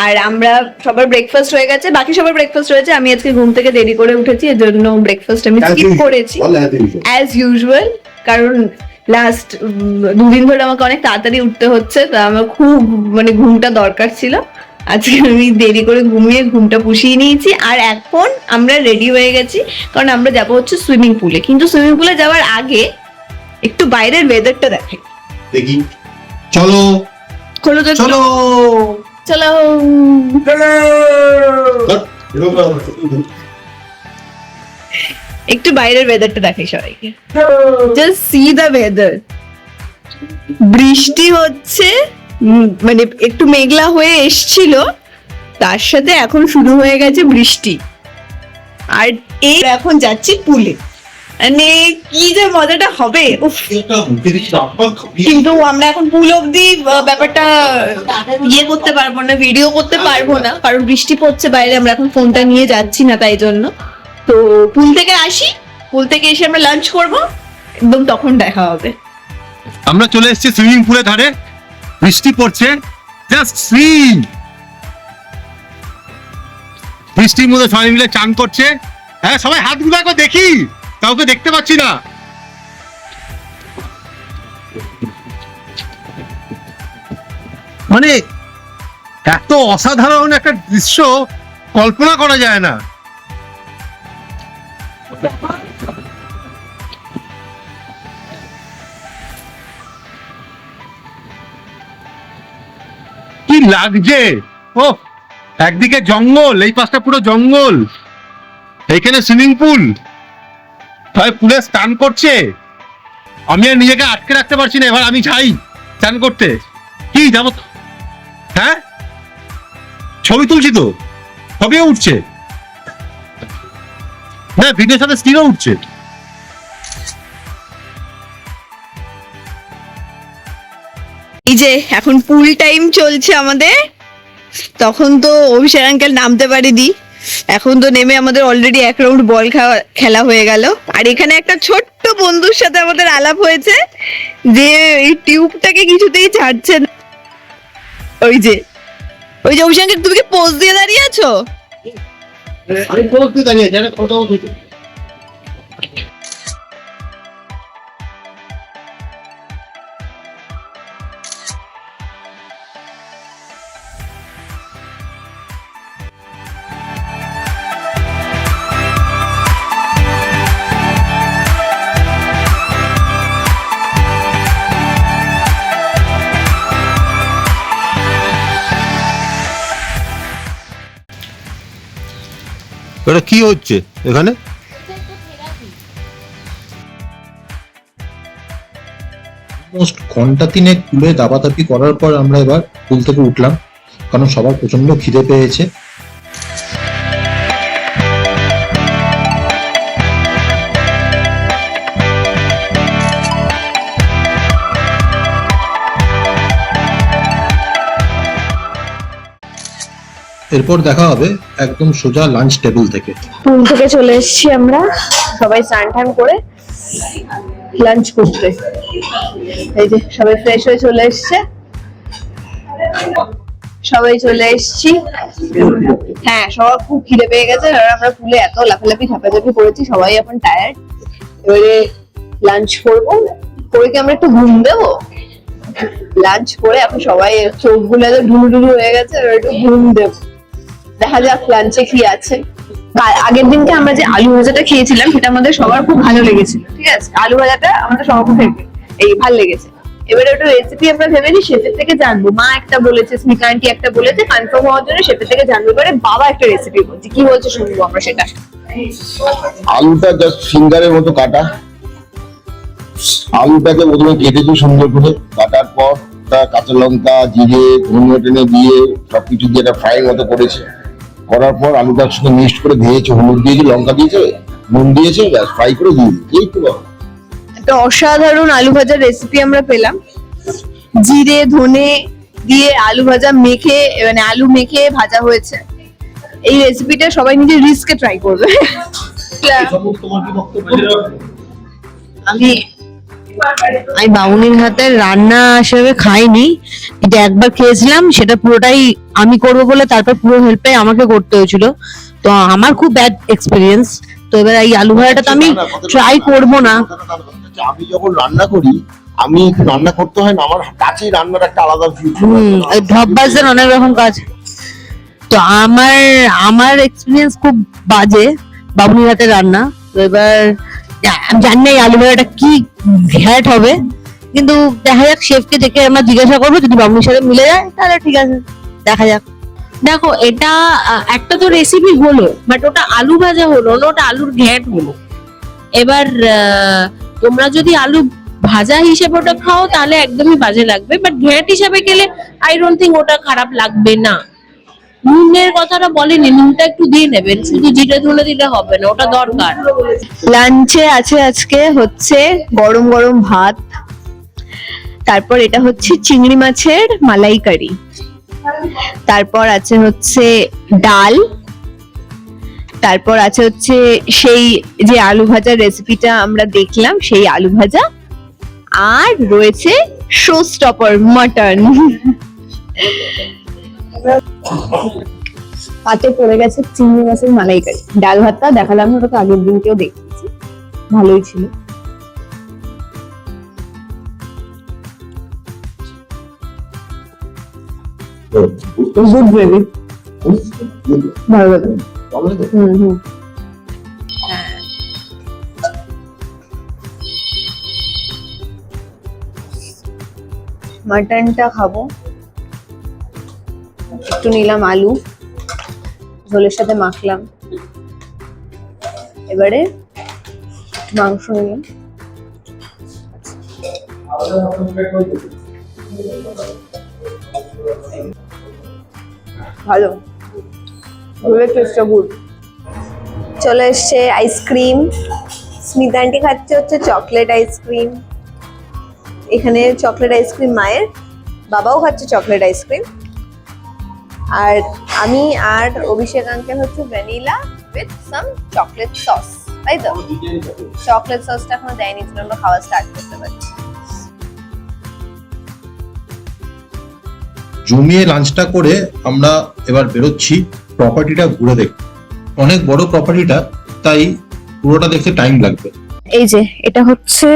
আর আমরা সবার ব্রেকফাস্ট হয়ে গেছে, বাকি সবার ব্রেকফাস্ট হয়েছে। আমি আজকে ঘুম থেকে দেরি করে উঠেছি, এর জন্য ব্রেকফাস্ট আমি স্কিপ করেছি অ্যাজ ইউজুয়াল। কারণ লাস্ট 2 দিন ধরে আমাকে অনেক তাড়াতাড়ি উঠতে হচ্ছে, তা আমার খুব মানে ঘুমটা দরকার ছিল। আজকে আমি দেরি করে ঘুমিয়ে ঘুমটা পুষিয়ে নিয়েছি। আর এখন আমরা রেডি হয়ে গেছি, কারণ আমরা যাবো হচ্ছে সুইমিং পুলে। কিন্তু সুইমিং পুলে যাওয়ার আগে একটু বাইরের ওয়েদারটা দেখাই। দেখি, চলো খোলো তো, চলো চলো। একটু বাইরের ওয়েদারটা দেখাই সবাইকে। Just see the weather. বৃষ্টি হচ্ছে, মানে একটু মেঘলা হয়ে এসছিল, তার সাথে এখন শুরু হয়ে গেছে বৃষ্টি। আর এই এখন যাচ্ছি পুলে, মানে কি যে মজাটা হবে। উফ, কিন্তু আমরা এখন পুল অব্দি ব্যাপারটা ইয়ে করতে পারবো না, ভিডিও করতে পারবো না, কারণ বৃষ্টি পড়ছে বাইরে। আমরা এখন ফোনটা নিয়ে যাচ্ছি না, তাই জন্য। তো পুল থেকে আসি, পুল থেকে এসে আমরা লাঞ্চ করবো, একদম তখন দেখা হবে। আমরা চলে এসেছি সুইমিং পুলের ধারে, বৃষ্টি পড়ছে, জাস্ট সুইম। বৃষ্টির মধ্যে সবাই মিলে চান করছে। হ্যাঁ, সবাই হাত গুলো একবার দেখি, কাউকে দেখতে পাচ্ছি না। মানে এত অসাধারণ একটা দৃশ্য কল্পনা করা যায় না। কি লাগছে! ও, একদিকে জঙ্গল, এই পাশটা পুরো জঙ্গল, এইখানে সুইমিং পুল, সবাই পুলে স্নান করছে। আমি আর নিজেকে আটকে রাখতে পারছি না, এবার আমি যাই স্নান করতে। কি যাবো? হ্যাঁ, ছবি তুলছি তো, ছবিও উঠছে না, ভিডিওর সাথে স্ক্রিনও উঠছে। এই যে এখন পুল টাইম চলছে আমাদের। তখন তো অভিষেক আঙ্কেল নামতে পারেনি, এখন তো নেমে আমাদের অলরেডি 1 রাউন্ড বল খেলা হয়ে গেল। আর এখানে একটা ছোট্ট বন্ধুর সাথে আমাদের আলাপ হয়েছে, যে এই টিউবটাকে কিছুতেই ছাড়ছে না। ওই যে অভিষেক আঙ্কেল, তুমি কি পোজ দিয়ে দাঁড়িয়ে আছো? আমি বলতে দাঁড়িয়ে যারা ফটো উঠে। এটা কি হচ্ছে এখানে? অলমোস্ট ঘন্টা 3 পুলে দাপাদাপি করার পর আমরা এবার পুল থেকে উঠলাম, কারণ সবার প্রচন্ড খিদে পেয়েছে। এরপর দেখা হবে একদম সোজা লাঞ্চ টেবিল থেকে। পুল থেকে চলে এসেছি আমরা, সবাই স্নান টান করে লাঞ্চ করতে। এই যে সবাই ফ্রেশ হয়ে চলে এসছে, সবাই চলে এসছি। হ্যাঁ, সবার খুব খিদে পেয়ে গেছে, আর আমরা পুলে এত লাফালাফি ঝাপাঝাপি করেছি, সবাই এখন টায়ার্ড। এবারে লাঞ্চ করবো, করে কি আমরা একটু ঘুম দেবো। লাঞ্চ করে এখন সবাই চোখগুলো ঢুলু ঢুলু হয়ে গেছে, এবার একটু ঘুম দেবো। দেখা যাক লাঞ্চে কি আছে। আগের দিনকে আমরা যে আলু ভাজাটা খেয়েছিলাম, সেটা আমাদের সবার খুব ভালো লেগেছিল। ঠিক আছে, আলু ভাজাটা আমাদের সবার খুব ভালো লেগেছে। এবারে ওটা রেসিপি আমরা ভেবে নিই, শেফের থেকে জানবো। মা একটা বলেছে, স্মিতা আন্টি একটা বলেছে, কনফার্ম হওয়ার জন্য শেফের থেকে জানবো। এবারে বাবা একটা রেসিপি বলছে, কি বলছে শুনবো আমরা সেটা। আলুটা জাস্ট ফিঙ্গারের মতো কাটা। আলুটাকে প্রথমে কেটেছি সুন্দর করে, কাটার পর কাঁচা লঙ্কা, জিরে, ধনিয়া টেনে দিয়ে সবকিছু দিয়ে একটা ফ্রাই মতো করেছে। করার পর আলুটার সঙ্গে মিক্সড করে ভেজেছে, হলুদ দিয়েছি, লঙ্কা দিয়েছে, নুন দিয়েছে, ব্যাস ফ্রাই করে দিয়ে দিয়েছে, এই তো ব্যাপার। একটা অসাধারণ আলু ভাজার রেসিপি আমরা পেলাম। জিরে ধনে দিয়ে আলু ভাজা মেখে, মানে আলু মেখে ভাজা হয়েছে। এই রেসিপিটা সবাই নিজের রিস্কে ট্রাই করবে। আমি বাবুনির হাতের রান্না হিসেবে খাইনি, এটা একবার খেয়েছিলাম, সেটা পুরোটাই আমি করবো বলে তারপর পুরো হেল্পে আমাকে করতে হয়েছিল, তো আমার খুব ব্যাড এক্সপিরিয়েন্স। তো এবার এই আলু ভাজাটা তো আমি ট্রাই করবো না। আমি যখন রান্না করি, আমি রান্না করতে হয় না, আমার কাছেই রান্নার একটা আলাদা ভিউ। ঢপবাজদের অনেক রকম কাজ। তো আমার এক্সপিরিয়েন্স খুব বাজে বাবুনির হাতের রান্না। তো এবার আমি জানি না এই আলু ভাজাটা কি ঘ্যাট হবে, কিন্তু দেখা যাক, শেফকে ডেকে আমরা জিজ্ঞাসা করবো, যদি বাবুনির সাথে মিলে যায় তাহলে ঠিক আছে, দেখা যাক। দেখো এটা একটা তো রেসিপি হলো, বাট ওটা আলু ভাজা হলো না, ওটা আলুর ঘ্যাট হলো। এবার তোমরা যদি আলু ভাজা হিসেবে ওটা খাও তাহলে একদমই বাজে লাগবে, বাট ঘ্যাট হিসেবে খেলে আই ডোন্ট থিঙ্ক ওটা খারাপ লাগবে না। নুনের কথাটা বলেনি, নুনটা একটু দিয়ে নেবেন, শুধু জিরে ধরে দিলে হবে না, ওটা দরকার। লাঞ্চে আছে আজকে হচ্ছে গরম গরম ভাত, তারপর এটা হচ্ছে চিংড়ি মাছের মালাই কারি, তারপর আছে হচ্ছে ডাল, তারপর আছে হচ্ছে সেই যে আলু ভাজার রেসিপিটা আমরা দেখলাম সেই আলু ভাজা, আর রয়েছে শো স্টপার মাটন। পাতে পড়ে গেছে চিংড়ি মাছের মালাইকারি। ডাল ভাতটা দেখালাম না, ওটা তো আগের দিনকেও দেখেছি, ভালোই ছিল। গুড গ্রেভি, ভালো লাগে। মাটনটা খাবো, একটু নিলাম আলু, ঝোলের সাথে মাখলাম, এবারে মাংস নিলাম। ভালো, গুড। চলে এসছে আইসক্রিম, স্মিতা আন্টি খাচ্ছে হচ্ছে চকলেট আইসক্রিম। এখানে চকলেট আইসক্রিম মায়ের, বাবাও খাচ্ছে চকলেট আইসক্রিম, আর আমি আর অভিষেক আঙ্কেল হচ্ছে vanilla with some chocolate sauce, তাই তো? চকলেট সসটা এখনো দেয়নি, আমরা খাওয়া স্টার্ট করতে পারছি। জমিয়ে লাঞ্চটা করে আমরা এবার বেরোচ্ছি প্রপার্টিটা ঘুরে দেখতে। অনেক বড় প্রপার্টিটা, তাই পুরোটা দেখতে টাইম লাগবে। এই যে এটা হচ্ছে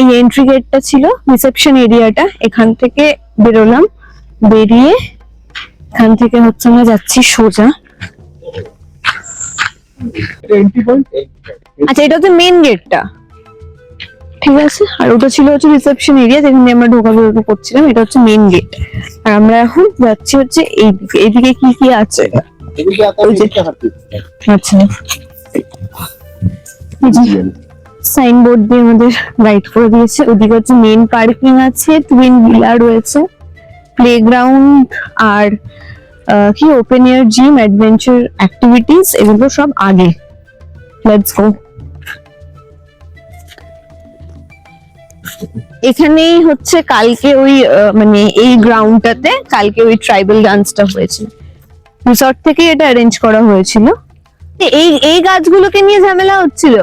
এই এন্ট্রি গেটটা ছিল রিসেপশন এরিয়াটা, এখান থেকে বেরোলাম, বেরিয়ে এখান থেকে হচ্ছে আমরা যাচ্ছি সোজা। আচ্ছা, এটা হচ্ছে মেইন গেটটা, ঠিক আছে, আর ওটা ছিল হচ্ছে রিসেপশন এরিয়া যেখানে আমরা ঢোকাঢুকি করছিলাম। এটা হচ্ছে মেইন গেট, আর আমরা এখন যাচ্ছি হচ্ছে এইদিকে। এইদিকে কি কি আছে? আচ্ছা, সাইনবোর্ড দিয়ে আমাদের গাইড করে দিয়েছে। ওদিকে হচ্ছে মেইন পার্কিং আছে, টুইন ভিলা রয়েছে, প্লেগ্রাউন্ড, আর কি open air gym, adventure activities, এগুলো সব আগে। Let's go. এখানেই হচ্ছে কালকে ওই মানে এই গ্রাউন্ডটাতে কালকে ওই ট্রাইবাল ডান্সটা হয়েছে, রিসর্ট থেকে এটা অ্যারেঞ্জ করা হয়েছিল। এই গাছগুলোকে নিয়ে ঝামেলা হচ্ছিল।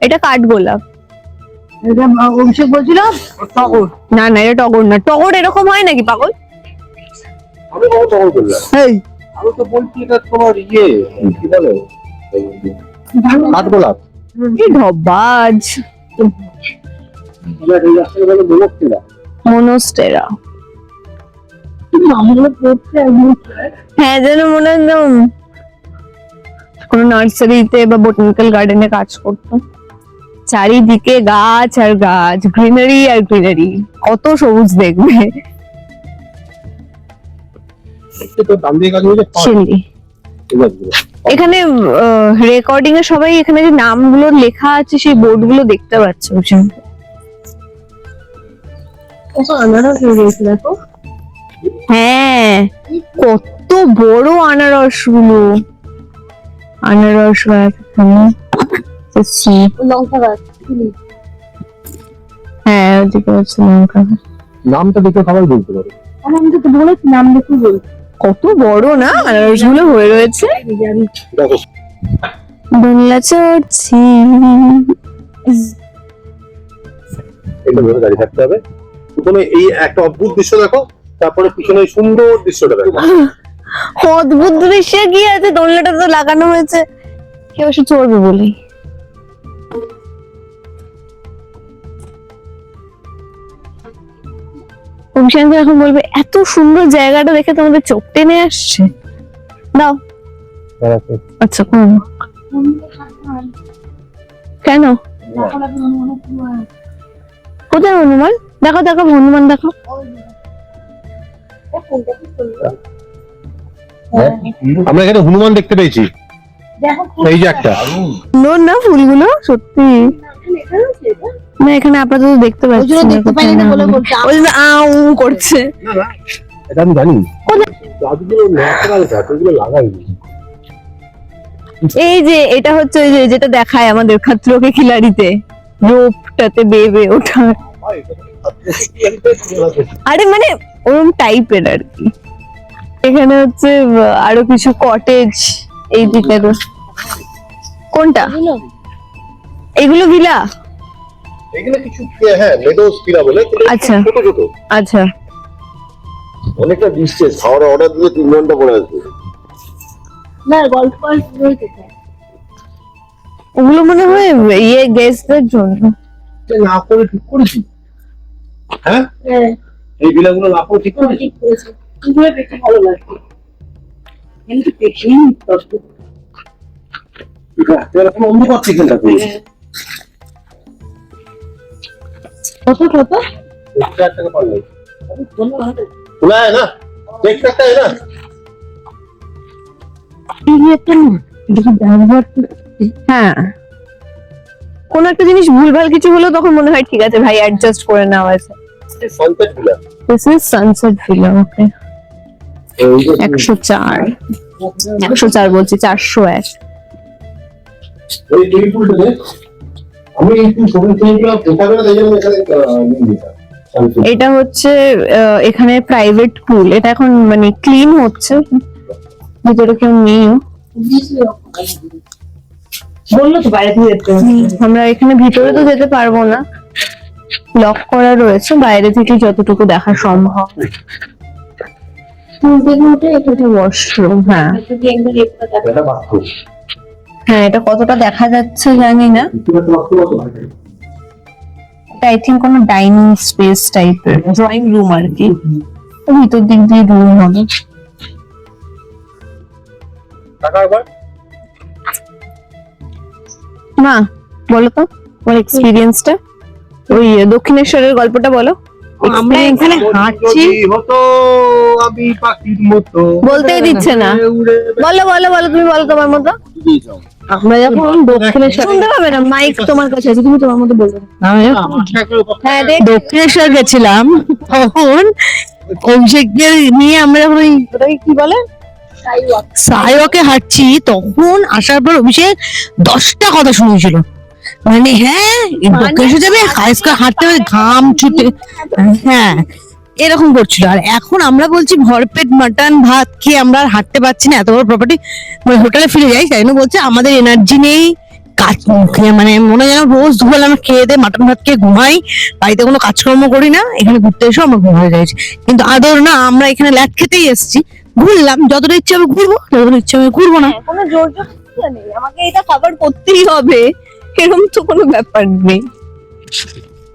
এটা কাঠগোলাপ, এটা অভিষেক বলছিল টগর। না না, এটা টগর না, টগর এরকম হয় নাকি পাগল? আমি কত টগর বললাম? আমি তো বলছি এটা তোমার ইয়ে কি বলে, কাঠগোলাপ। কি ঢবাজ, মনোস্টেরা। হ্যাঁ, যেন মনে একদম কোনো নার্সারিতে বা বোটানিক্যাল গার্ডেনে কাজ করতো। চারিদিকে গাছ আর গাছ, গ্রিনারি আর গ্রিনারি, কত সবুজ দেখবে। এখানে রেকর্ডিং এ সবাই এখানে যে নামগুলো লেখা আছে সেই বোর্ড গুলো দেখতে পাচ্ছে। হ্যাঁ, কত বড় আনারস গুলো, আনারস গাছ এখানে, লঙ্কা গাছ। হ্যাঁ ওদিকে হচ্ছে লঙ্কা গাছ। নামটা দেখে সবাই বলতে পারে। আমি তো বলেছি নাম দেখে বল। কত বড় না আনারস গুলো হয়ে রয়েছে। দেখো দোলনা চড়ছি। এটা ধরে দাঁড়িয়ে থাকতে হবে। প্রথমে এই একটা অদ্ভুত দৃশ্য দেখো, তারপরে পিছনে এই সুন্দর দৃশ্যটা দেখো। অদ্ভুত দৃশ্য কি আছে, দোলনাটা তো লাগানো হয়েছে কেউ এসে চড়বে বলি। অভিষেক এখন বলবে এত সুন্দর জায়গাটা দেখে তোমাদের চোখ টেনে আসছে। দাও আচ্ছা কোন কেন কোথায় হনুমান? দেখো দেখো হনুমান দেখো। আমরা এখানে হনুমান দেখতে পেয়েছি, এই যে একটা। সুন্দর না ফুলগুলো সত্যি। না এখানে আপাতত দেখতে পাচ্ছি না, দেখতে পাইনি না বলে বলছি। ওই জন্য আউ করছে। এটা আমি জানি গাছগুলো ন্যাচারাল গাছ, ওগুলো লাগাইনি। এই যে এটা হচ্ছে ওই যে যেটা দেখায় আমাদের খাতরোকে খিলাড়িতে, রোপটাতে বেবে ওঠা। আরে মানে ওরকম টাইপের আর কি। এখানে হচ্ছে আরো কিছু কটেজ এই দিকে। কোনটা এগুলো ভিলা? এগুলো কিছু হ্যাঁ মেডোস কিরা বলে, আচ্ছা ছোট ছোট আচ্ছা। অনেকটা ডিস্টেন্স। খাওয়ার অর্ডার দিলে 3 ঘন্টা পরে আসবে। না গল্প বলতে চাই। ওগুলো মনে হয় ইয়ে গেস্টদের জন্য। না করে ঠিক করেছি। হ্যাঁ হ্যাঁ এই বিলাগুলো না করে ঠিক করেছি। ঠিক করেছে। এগুলো বেশি ভালো লাগে। এমনি বেশি তবে এরকম অন্ধকার চিকেনটা করি। কত কত 1000 টাকা পারলে খোলা है ना, देख सकता है ना। হ্যাঁ কোন একটা জিনিস ভুলভাল কিছু হলো তখন মনে হয় ঠিক আছে ভাই অ্যাডজাস্ট করে নেওয়া আছে। Sunset Villa this is Sunset Villa. Okay 104 বলছি 401। এই টেবিলটা দেখ, আমি একটু ছবি তুললাম দেখাবে না, দেখলাম এখানে নিয়ে নিলাম। এটা হচ্ছে এখানে প্রাইভেট পুল। এটা এখন মানে ক্লিন হচ্ছে, ভিতরে কেউ নেই। বললো তো বাইরে থেকে যেতে হবে। আমরা এখানে ভিতরে তো যেতে পারবো না, লক করা রয়েছে, বাইরে থেকে যতটুকু দেখা সম্ভব। এটা ওয়াশরুম। হ্যাঁ এটা বাথরুম। হ্যাঁ এটা কতটা দেখা যাচ্ছে জানি না। এটা আই থিঙ্ক কোনো ডাইনিং স্পেস টাইপের, ড্রয়িং রুম আর কি। ভিতর দিক দিয়ে রুম হবে। টাকা একবার মা বলো তো তোমার এক্সপিরিয়েন্সটা, ওই দক্ষিণেশ্বরের গল্পটা বলো। আমরা এখানে হাঁটছি, হতো আমি পাখির মতো বলতেই দিচ্ছে না। বলো বলো বলো তুমি বলো তোমার মতো। আমরা যখন দক্ষিণেশ্বর শুনতে পাবে না, মাইক তোমার কাছে আছে, তুমি তোমার মতো বলবে। হ্যাঁ দেখ দক্ষিণেশ্বর গেছিলাম, তখন অভিষেককে নিয়ে আমরা যখন ওটাকে কি বলে সাইওয়াকে হাঁটছি, তখন আসার পর অভিষেক 10টা কথা শুনেছিল। মানে হ্যাঁ দক্ষিণেশ্বর যাবে, হাঁটতে হবে, ঘাম ছুটে, হ্যাঁ এরকম করছিল। আর এখন আমরা বলছি ভরপেট মাটন ভাত খেয়ে আমরা আর হাঁটতে পারছি না, এত বড় প্রপার্টি, মানে হোটেলে ফিরে যাই। তাই জন্য বলছে আমাদের এনার্জি নেই, কাজ মানে মনে যেন রোজ দুবেলা আমরা খেয়ে দিয়ে মাটন ভাত খেয়ে ঘুমাই, বাড়িতে কোনো কাজকর্ম করি না, এখানে ঘুরতে এসে আমরা ঘুম হয়ে যাচ্ছি। কিন্তু আদর না, আমরা এখানে ল্যাট খেতেই এসেছি, ঘুরলাম, যতটা ইচ্ছে হবে ঘুরবো, যতটা ইচ্ছে হবে ঘুরবো না। কোনো জোর জবরদস্তি নেই, আমাকে এটা কভার করতেই হবে এরকম তো কোনো ব্যাপার নেই।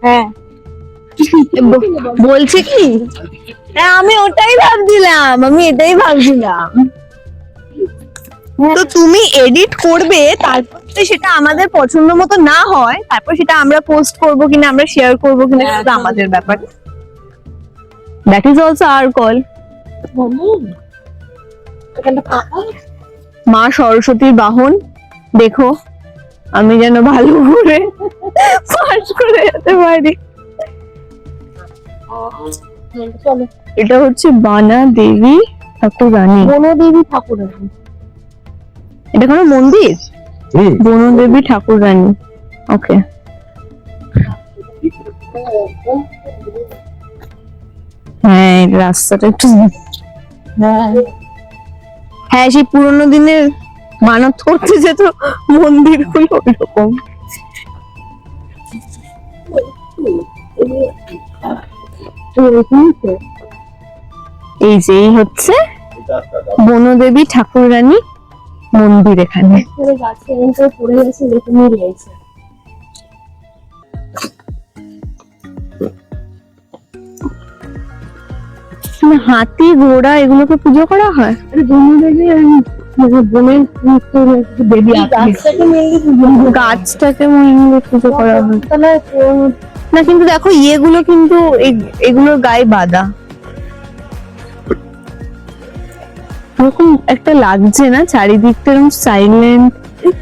হ্যাঁ বলছি কি, হ্যাঁ আমি ওটাই ভাবছিলাম, আমি এটাই ভাবছিলাম। তো তুমি এডিট করবে, তারপর যদি সেটা আমাদের পছন্দ মতো না হয়, তারপর সেটা আমরা পোস্ট করবো কিনা, আমরা শেয়ার করবো কিনা, সেটা আমাদের ব্যাপার। That is also hour call. মা সরস্বতীর বাহন দেখো, আমি যেন ভালো করে পাস করে যেতে পারি। চলো এটা হচ্ছে বানা দেবী ঠাকুরানী। বনদেবী ঠাকুর। এটা কোনো মন্দির? হুম বনদেবী ঠাকুর রানী, ওকে। হ্যাঁ এই রাস্তাটা একটু, হ্যাঁ সেই পুরোনো দিনের মানত করতে যেত মন্দির গুলো ওইরকম। এই যে এই হচ্ছে বনদেবী ঠাকুর রানী মন্দির এখানে। গাছে এখানে পড়ে গেছে, এরকমই রয়েছে। হাতি ঘোড়া এগুলোকে পুজো করা হয়? গাছটাকে মেনলি পুজো করা হয় না, কিন্তু দেখো ইয়েগুলো কিন্তু এগুলোর গায়ে বাঁধা, এরকম একটা লাগছে না চারিদিকটা এরকম সাইলেন্ট,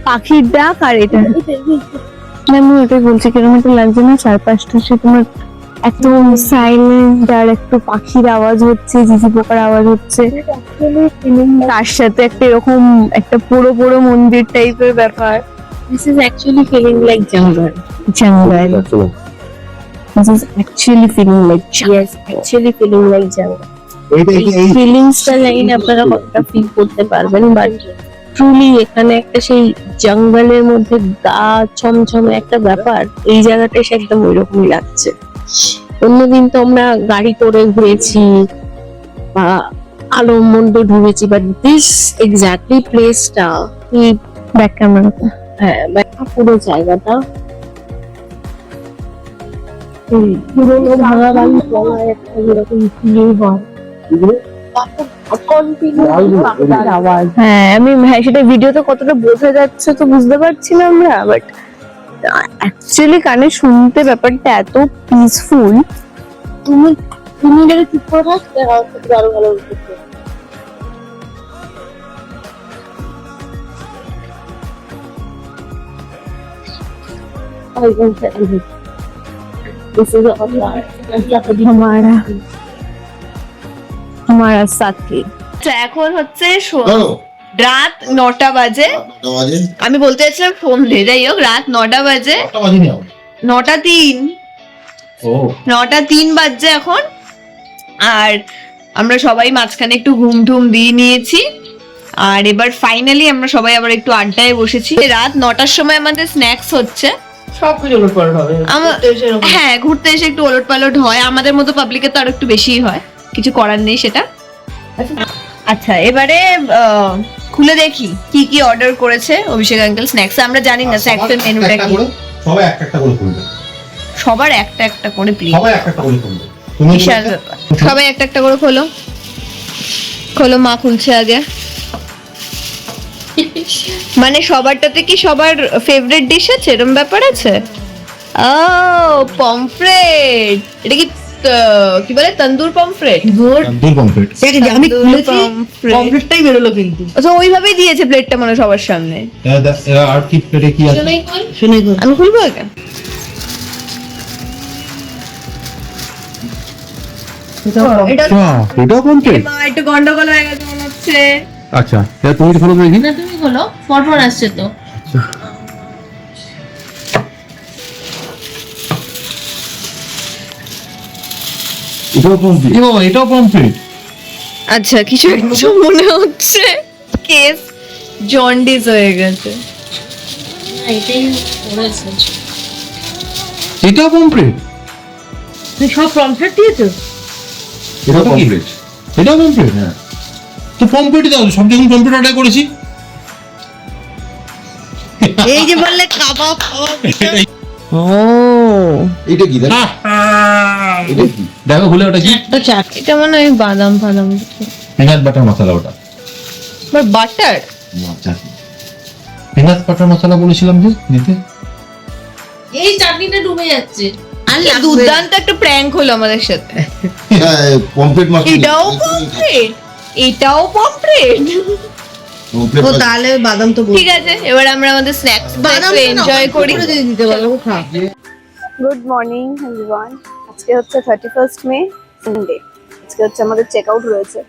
পাখির ডাক। আর এটা আমি ওটাই বলছি, কিরকম একটা লাগছে না চারপাশটা সে তোমার একদম সাইলেন্ট, আর একটু পাখির আওয়াজ হচ্ছে, ঝিঝি পোকার আওয়াজ হচ্ছে, তার সাথে একটা এরকম একটা পুরো পুরো মন্দির টাইপের ব্যাপার। This is actually feeling like jungle. জঙ্গল, this is actually feeling like Yes, actually feeling like jungle. এই ফিলিংসটা জানি না আপনারা কতটা ফিল করতে পারবেন, বাট ট্রুলি এখানে একটা সেই জঙ্গলের মধ্যে গা ছমছমে একটা ব্যাপার, এই জায়গাটা এসে একদম ওইরকমই লাগছে। অন্যদিন তো আমরা গাড়ি করে ঘুরেছি বা আলো মন্ডে ঘুরেছি, বাট দিস এক্স্যাক্টলি প্লেসটা এই ব্যাক ক্যামেরাতে, হ্যাঁ পুরো জায়গাটা পুরোনো ভাঙা বাড়ি তলায় একটা যেরকম ফিলিং হয়। হ্যাঁ আমি সেটা ভিডিওতে কতটা বোঝা যাচ্ছে তো বুঝতে পারছি না আমরা, বাট অ্যাকচুয়ালি কানে শুনতে ব্যাপারটা এত পিসফুল। তুমি যদি চুপ করে থাকতে আরো ভালো হতো। हमारा साथी। তো এখন হচ্ছে রাত 9টা বাজে, আমি বলতে চাইছিলাম সন্ধে, যাই হোক রাত 9টা বাজে, 9টা 3, 9টা 3 বাজছে এখন। আর আমরা সবাই মাঝখানে একটু ঘুম টুম দিয়ে নিয়েছি, আর এবার ফাইনালি আমরা সবাই আবার একটু আড্ডায় বসেছি। রাত 9টার সময় আমাদের স্ন্যাক্স হচ্ছে, হ্যাঁ ঘুরতে এসে একটু ওলট পালট হয়, আমাদের মতো পাবলিকের তো আরো একটু বেশিই হয়, কিছু করার নেই সেটা। আচ্ছা এবারে খুলে দেখি কি কি অর্ডার করেছে অভিষেক আঙ্কেল স্ন্যাক্স। আমরা জানি না স্ন্যাক্সের মেনুটা কি, সবাই একটা একটা করে খুলবে, সবার একটা একটা করে প্লিজ, সবাই একটা একটা করে খুলবে। বিশাল ব্যাপার। সবাই একটা একটা করে খোলো, খোলো, মা খুলছে আগে। মানে সবারটাতে কি সবার ফেভারিট ডিশ আছে এরকম ব্যাপার আছে? ও পমফ্রেট, এটা কি কি বলে তন্দুর পমফ্রেট? তন্দুর পমফ্রেট। আমি খুলেছি পমফ্রেটটাই বেরোলো কিন্তু। আচ্ছা ওইভাবেই দিয়েছে প্লেটটা মানে সবার সামনে। আর কি প্লেটে কি আছে? শুনে আমি খুলবো আগে। এটাও পমফ্রেট? মা একটু গন্ডগোল হয়ে গেছে মনে হচ্ছে। আচ্ছা তুমি খোলো দেখি। না তুমি হলো ফরফর আসছে তো। এটাও পমফ্রেট? এটাও পমফ্রেট? আচ্ছা কিছু একটু মনে হচ্ছে কেস জন্ডিস হয়ে গেছে। এটাই করেছে। এটাও পমফ্রেট? তুই সব পমফ্রেট দিয়েছো? এটাও পমফ্রেট। এটাও পমফ্রেট? হ্যাঁ তো পমফ্রেটই দাও, সব যখন পমফ্রেট অর্ডার করেছি। এই যে বললে কাবাব ও এটা কি এটা কি? দেখো খুলে ওটা কি? একটা চাট। এটা মনে হয় বাদাম ফাদাম, পিনাট বাটার মশলা ওটা। বাটার। আচ্ছা পিনাট বাটার মশলা বলেছিলাম যে দিতে। এই চাটনিটা ডুবে যাচ্ছে। আর কি দুর্দান্ত একটা প্র্যাঙ্ক হলো আমাদের সাথে। হ্যাঁ পমফ্রেট মাছ। এটাও পমফ্রেট, এটাও পমফ্রেট। ও তাহলে বাদাম তো ঠিক আছে এবার আমরা আমাদের স্ন্যাক্স এনজয় করি। দিতে পারবো, খা। গুড মর্নিং এভরিওয়ান, আজকে হচ্ছে 31st মে সানডে। আজকে হচ্ছে আমাদের চেক আউট রয়েছে,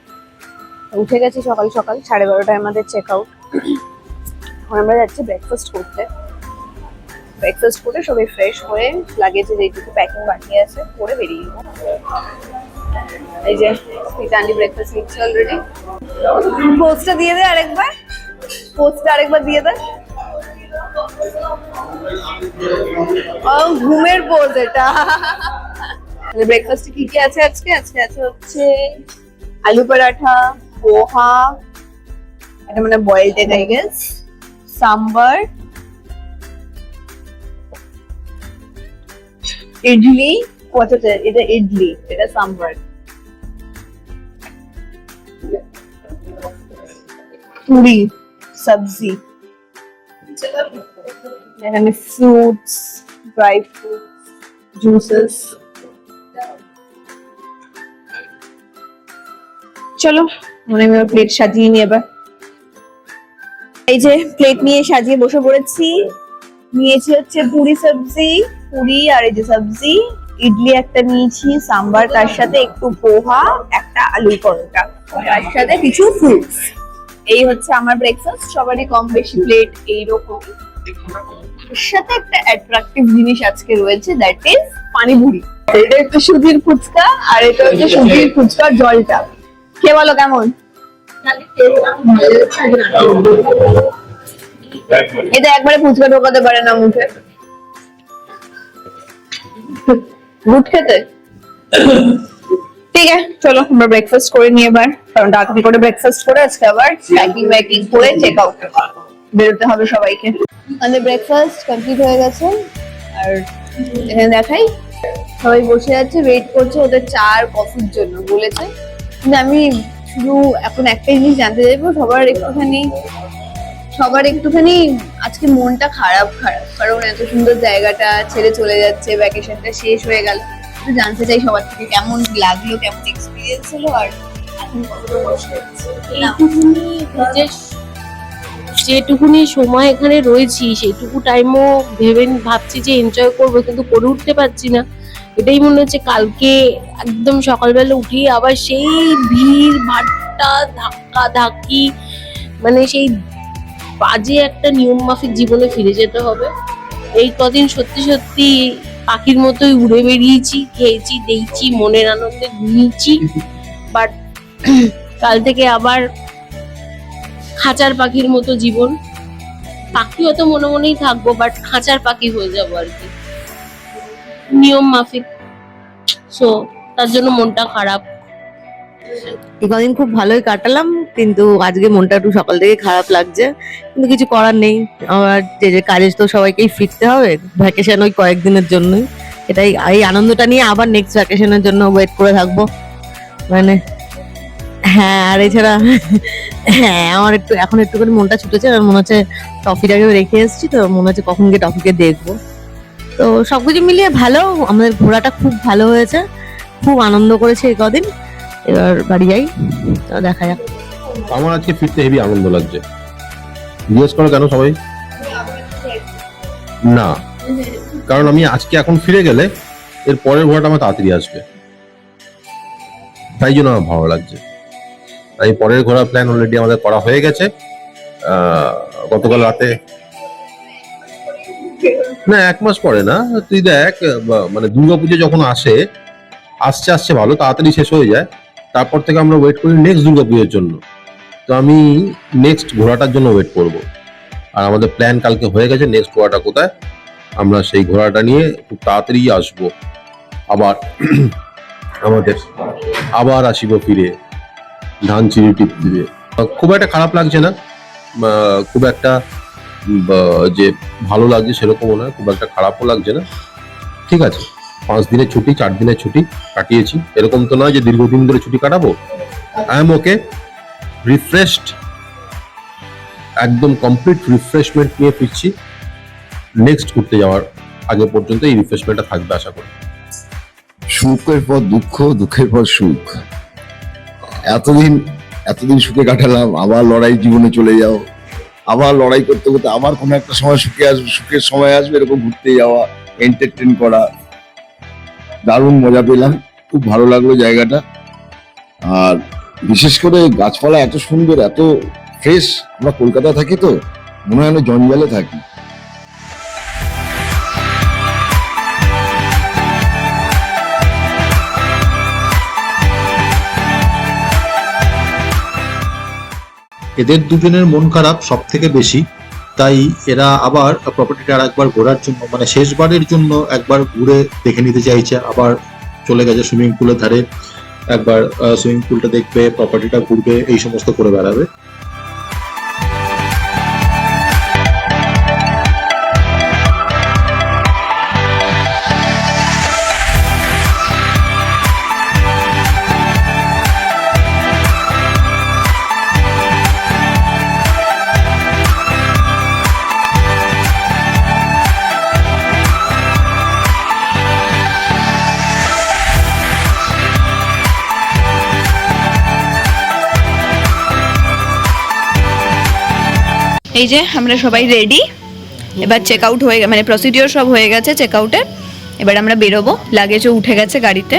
উঠে গেছি সকাল সকাল 12:30টায় আমাদের চেক আউট। এখন আমরা যাচ্ছি ব্রেকফাস্ট করতে। ব্রেকফাস্ট করে সবাই ফ্রেশ হয়ে লাগেজের এইটুকু প্যাকিং বাকি আছে করে বেরিয়ে যাবো। এই যে স্মিতান্ডি ব্রেকফাস্ট নিচ্ছে অলরেডি। পোস্টটা দিয়ে দে আরেকবার, পোস্টটা আরেকবার দিয়ে দে। ঘুমের পোজ এটা। ব্রেকফাস্টে কি কি আছে আজকে? আজকে আছে হচ্ছে আলু পরাঠা, পোহা, এটা মানে boiled egg I guess, sambar, idli, কতটা এটা ইডলি, এটা সাম্বার, পুরি, সবজি, এখানে ফ্রুটস, ড্রাই ফ্রুটস, জুসেস। চলো মনে হয় প্লেট সাজিয়ে নিয়ে এবার। এই যে প্লেট নিয়ে সাজিয়ে বসে পড়েছি। নিয়েছি হচ্ছে পুরি সবজি, পুরি আর এই যে সবজি, ইডলি একটা নিয়েছি, সাম্বার, তার সাথে একটু পোহা, একটা আলু পরোটা, তার সাথে কিছু ফ্রুটস। এই হচ্ছে আমার ব্রেকফাস্ট। সবারই কম বেশি প্লেট এইরকম। এর সাথে একটা অ্যাট্রাকটিভ জিনিস আজকে রয়েছে, দ্যাট ইজ পানিপুরি। এটা হচ্ছে সুজির ফুচকা আর এটা হচ্ছে সুজির ফুচকার জলটা। কে বলো কেমন? এটা একবারে ফুচকা ঢোকাতে পারে না মুখে। গুড খেতে। ঠিক আছে চলো আমরা ব্রেকফাস্ট করে নিয়ে এবার, কারণ তাড়াতাড়ি করে ব্রেকফাস্ট করে আজকে আবার প্যাকিং করে চেক আউট বেরোতে হবে সবাইকে। আমাদের ব্রেকফাস্ট কমপ্লিট হয়ে গেছে আর এখানে দেখাই সবাই বসে আছে, ওয়েট করছে ওদের চা আর কফির জন্য বলেছে। কিন্তু আমি শুধু এখন একটাই জিনিস জানতে চাইবো, সবার একটুখানি আজকে মনটা খারাপ, কারণ এত সুন্দর জায়গাটা ছেড়ে চলে যাচ্ছে, ভ্যাকেশনটা শেষ হয়ে গেল। জানতে চাই সবার থেকে কেমন লাগলো, কেমন এক্সপিরিয়েন্স হলো আর এখন কতটা কষ্ট হচ্ছে। এইটুকুনি যেটুকুনি সময় এখানে রয়েছি সেইটুকু টাইমও ভাবছি যে এনজয় করবো, কিন্তু করে উঠতে পারছি না। এটাই মনে হচ্ছে কালকে একদম সকালবেলা উঠি আবার সেই ভিড় ভাট্টা ধাক্কা ধাক্কি, মানে সেই বাজে একটা নিয়ম মাফিক জীবনে ফিরে যেতে হবে। এই কদিন সত্যি সত্যি পাখির মতোই উড়ে বেরিয়েছি, খেয়েছি দেখছি, মনের আনন্দে ঘুমিয়েছি, বাট কাল থেকে আবার খাঁচার পাখির মতো জীবন। পাখি হয়তো মনে মনেই থাকবো, বাট খাঁচার পাখি হয়ে যাবো আর কি, নিয়ম মাফিক। সো তার জন্য মনটা খারাপ। এই কদিন খুব ভালোই কাটালাম, কিন্তু আজকে মনটা একটু সকাল থেকে খারাপ লাগছে, কিন্তু কিছু করার নেই। আমার যে কাজে তো সবাইকেই ফিরতে হবে, ভ্যাকেশন ওই কয়েকদিনের জন্যই, এটাই এই আনন্দটা নিয়ে আবার নেক্সট ভ্যাকেশনের জন্য ওয়েট করে থাকবো। মানে হ্যাঁ, আর এছাড়া হ্যাঁ আমার এখন একটুখানি মনটা ছুটেছে, আর মনে হচ্ছে টফিটাকেও রেখে এসেছি, তো মনে হচ্ছে কখন গিয়ে টফিকে দেখবো। তো সবকিছু মিলিয়ে ভালো, আমাদের ঘোরাটা খুব ভালো হয়েছে, খুব আনন্দ করেছে এই কদিন। এবার বাড়ি যাই, তো দেখা যাক। আমার আজকে ফিরতে হেভি আনন্দ লাগছে। জিজ্ঞেস করো কেন সবাই? না, কারণ আমি আজকে এখন ফিরে গেলে এর পরের ঘোরাটা আমার তাড়াতাড়ি আসবে, তাই জন্য আমার ভালো লাগছে। তাই পরের ঘোরার প্ল্যান অলরেডি আমাদের করা হয়ে গেছে। গতকাল রাতে, না 1 মাস পরে না, তুই দেখ মানে দুর্গাপুজো যখন আসছে ভালো তাড়াতাড়ি শেষ হয়ে যায়, তারপর থেকে আমরা ওয়েট করি নেক্সট দুর্গাপুজোর জন্য। তো আমি নেক্সট ঘোরাটার জন্য ওয়েট করব, আর আমাদের প্ল্যান কালকে হয়ে গেছে নেক্সট ঘোরাটা কোথায়, আমরা সেই ঘোরাটা নিয়ে খুব তাড়াতাড়ি আসবো। আবার আসিব ফিরে ধান চিড়ি টিপ দিবে। খুব একটা খারাপ লাগছে না, খুব একটা যে ভালো লাগছে সেরকমও না, খুব একটা খারাপও লাগছে না, ঠিক আছে। 5 দিনের ছুটি, 4 দিনের ছুটি কাটিয়েছি, এরকম তো নয় যে দীর্ঘদিন ধরে ছুটি কাটাবো। আই এম ওকে, রিফ্রেশড, একদম কমপ্লিট রিফ্রেশমেন্ট নিয়ে ফিরছি। নেক্সট ঘুরতে যাওয়ার আগে পর্যন্ত এই রিফ্রেশমেন্টটা থাকবে আশা করি। সুখের পর দুঃখ, দুঃখের পর সুখ। এতদিন সুখে কাটালাম, আবার লড়াই জীবনে চলে যাও, আবার লড়াই করতে করতে আবার কোনো একটা সময় সুখের সময় আসবে, এরকম ঘুরতে যাওয়া, এন্টারটেইন করা, দারুণ মজা পেলাম, খুব ভালো লাগলো জায়গাটা। আর বিশেষ করে গাছপালা এত সুন্দর, এত ফ্রেশ। আমরা কলকাতা থাকি তো, মনে হয় না জঞ্জালে থাকি। এদের দুজনের মন খারাপ সব থেকে বেশি, তাই এরা আবার প্রপার্টিটা আর একবার ঘোরার জন্য, মানে শেষবারের জন্য একবার ঘুরে দেখে নিতে চাইছে। আবার চলে গেছে সুইমিং পুলের ধারে, একবার সুইমিং পুলটা দেখবে, প্রপার্টিটা ঘুরবে, এই সমস্ত করে বেড়াবে। এই যে আমরা সবাই রেডি, এবার চেক আউট হয়ে মানে প্রসিডিওর সব হয়ে গেছে চেক আউটের। এবার আমরা বেরোবো, লাগেজও উঠে গেছে গাড়িতে।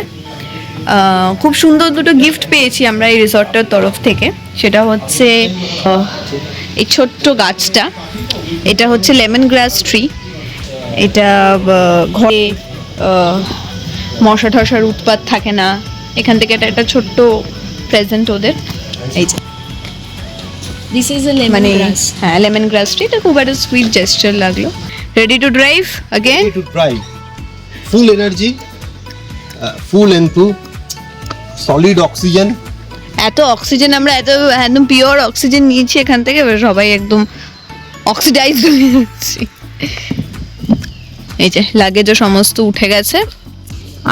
খুব সুন্দর দুটো গিফট পেয়েছি আমরা এই রিসর্টের তরফ থেকে। সেটা হচ্ছে এই ছোট্ট গাছটা, এটা হচ্ছে লেমন গ্রাস ট্রি। এটা ঘরে মশা টশার উৎপাত থাকে না, এখান থেকে এটা একটা ছোট্ট প্রেজেন্ট ওদের। এই যে This is a lemon মানে grass. হ্যাঁ লেমন গ্রাস ট্রি, এটা খুব একটা সুইট জেস্টার লাগলো। Ready to drive again, to drive, full energy, full enthu, solid oxygen. এত অক্সিজেন আমরা একদম পিওর অক্সিজেন নিয়েছি এখান থেকে, এবার সবাই একদম অক্সিডাইজ হয়ে যাচ্ছি। এই যে লাগেজও সমস্ত উঠে গেছে।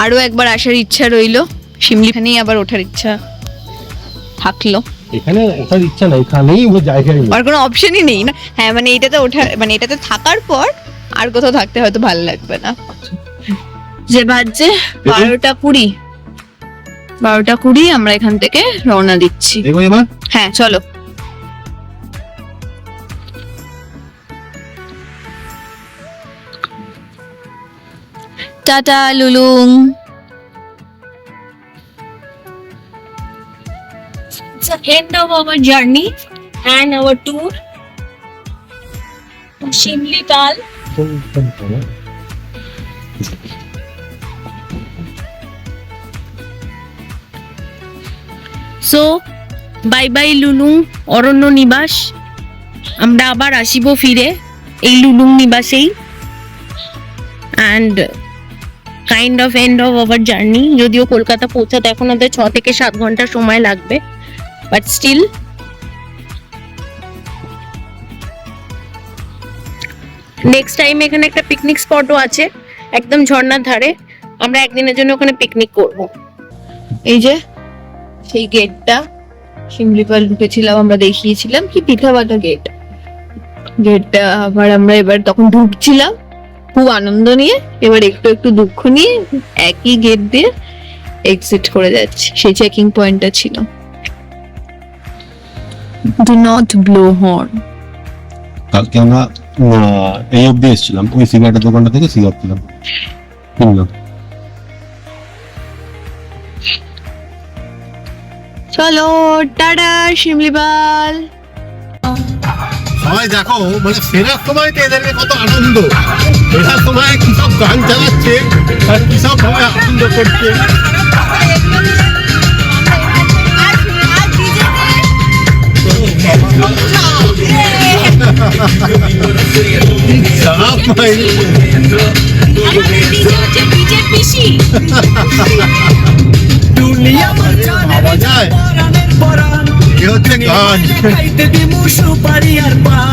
আরো একবার আসার ইচ্ছা রইলো, শিমলিখানেই আবার ওঠার ইচ্ছা থাকলো। এখানে ওঠার ইচ্ছা নাই, এখানেই ও জায়গায় নেই। আর কোনো অপশনই নেই না। হ্যাঁ মানে এটাতে ওঠার মানে এটাতে থাকার পর আর কোথাও থাকতে হয়তো ভালো লাগবে না। যে বাজছে 12:20, 12:20 আমরা এখান থেকে রওনা দিচ্ছি। দেখো এবার হ্যাঁ চলো। Tata Lulung. It's the end of our journey and our tour to Shimli Tal. So, bye bye Lulung অরণ্য নিবাস। আমরা আবার আসিব ফিরে এই Lulung নিবাসেই। And kind of end of our journey. যদিও কলকাতা পৌঁছাতে এখন আমাদের 6 থেকে 7 ঘন্টা সময় লাগবে, বাট স্টিল নেক্সট টাইম এখানে একটা পিকনিক স্পটও আছে একদম ঝর্ণার ধারে, আমরা একদিনের জন্য ওখানে পিকনিক করব। এই যে সেই গেটটা শিমলিপাল ঢুকেছিলাম, আমরা দেখিয়েছিলাম কি পিঠাবাটা গেট। গেটটা আবার আমরা এবার তখন ঢুকছিলাম খুব আনন্দ নিয়ে, এবার একটু একটু দুঃখ নিয়ে একই গেট দিয়ে এক্সিট করে যাচ্ছে। সেই চেকিং পয়েন্টটা ছিল। Do not blow horn. কালকে আমরা এই অবধি এসেছিলাম, ওই সিগারেটের দোকানটা থেকে সিগারেট কিনলাম। চলো টাটা শিমলিপাল। সবাই দেখো, মানে ফেরার সময় তো এদের কত আনন্দ, ফেরার সময় কি সব গান চালাচ্ছে আর কি সব ভাবে আনন্দ করছে। চাপ ভাই, ভাবা যায় এ হচ্ছে গান। বাপরে বাপ।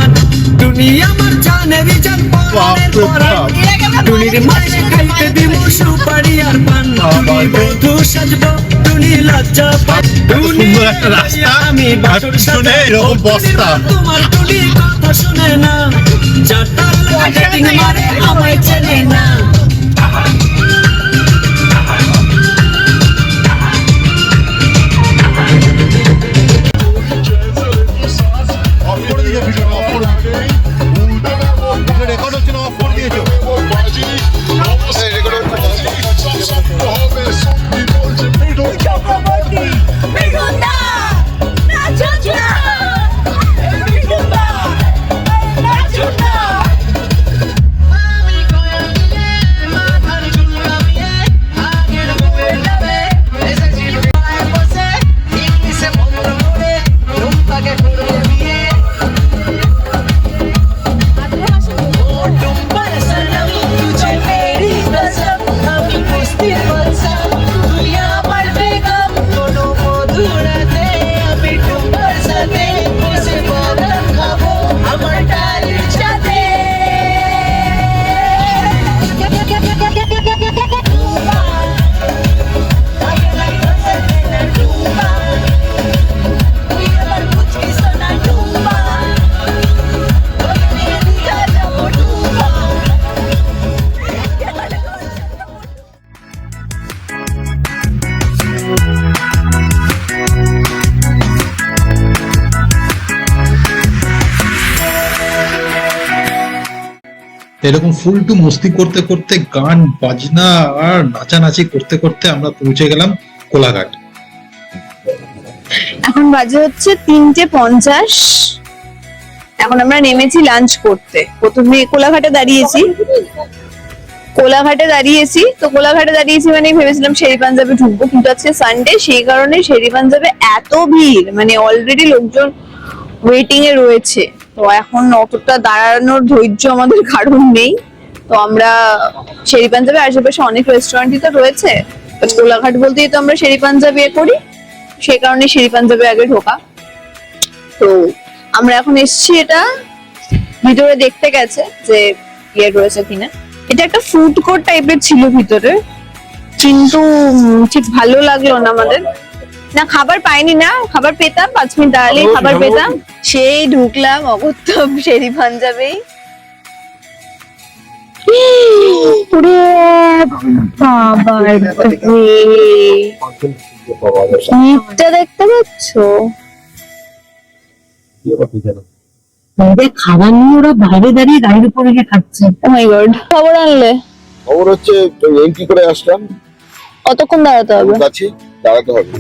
সুন্দর একটা রাস্তা, আর পিছনে এরকম বস্তা। রেকর্ড হচ্ছে না, অফ করে দিয়েছো। এরকম ফুল টু মস্তি করতে করতে, গান বাজনা আর নাচানাচি করতে করতে আমরা পৌঁছে গেলাম কোলাঘাট। এখন বাজে হচ্ছে 3:50। এখন আমরা নেমেছি লাঞ্চ করতে। প্রথমে কোলাঘাটে দাঁড়িয়েছি, তো কোলাঘাটে দাঁড়িয়েছি মানে ভেবেছিলাম শেরি পাঞ্জাবে ঢুকবো, কিন্তু আজকে সানডে, সেই কারণে শেরি পাঞ্জাবে এত ভিড়, মানে অলরেডি লোকজন ওয়েটিং এ রয়েছে। তো এখন অতটা দাঁড়ানোর ধৈর্য আমাদের কারণ নেই। তো আমরা শেরি পাঞ্জাবে আশেপাশে অনেক রেস্টুরেন্টই তো রয়েছে, কোলাঘাট বলতেই তো আমরা শেরি পাঞ্জাব করি, সেই কারণে শেরি পাঞ্জাবে আগে ঢোকা। তো আমরা এখন এসছি, এটা ভিতরে দেখতে গেছে যে ইয়ে রয়েছে কিনা। এটা একটা ফুড কোর্ট টাইপের ছিল ভিতরে, কিন্তু ঠিক ভালো লাগলো না আমাদের। না খাবার পাইনি, না খাবার পেতাম 5 মিনিট দাঁড়ালেই খাবার পেতাম। সেই ঢুকলাম অগত্যম শেরি পাঞ্জাবে। দেখতে পাচ্ছ খাবার নিয়ে ওরা বাইরে দাঁড়িয়ে গাড়ির উপরে গিয়ে খাচ্ছে। ও মাই গড, খবর আনলে? খবর হচ্ছে এন্ট্রি করে আসলাম, কতক্ষণ দাঁড়াতে হবে? কাছে দাঁড়াতে হবে।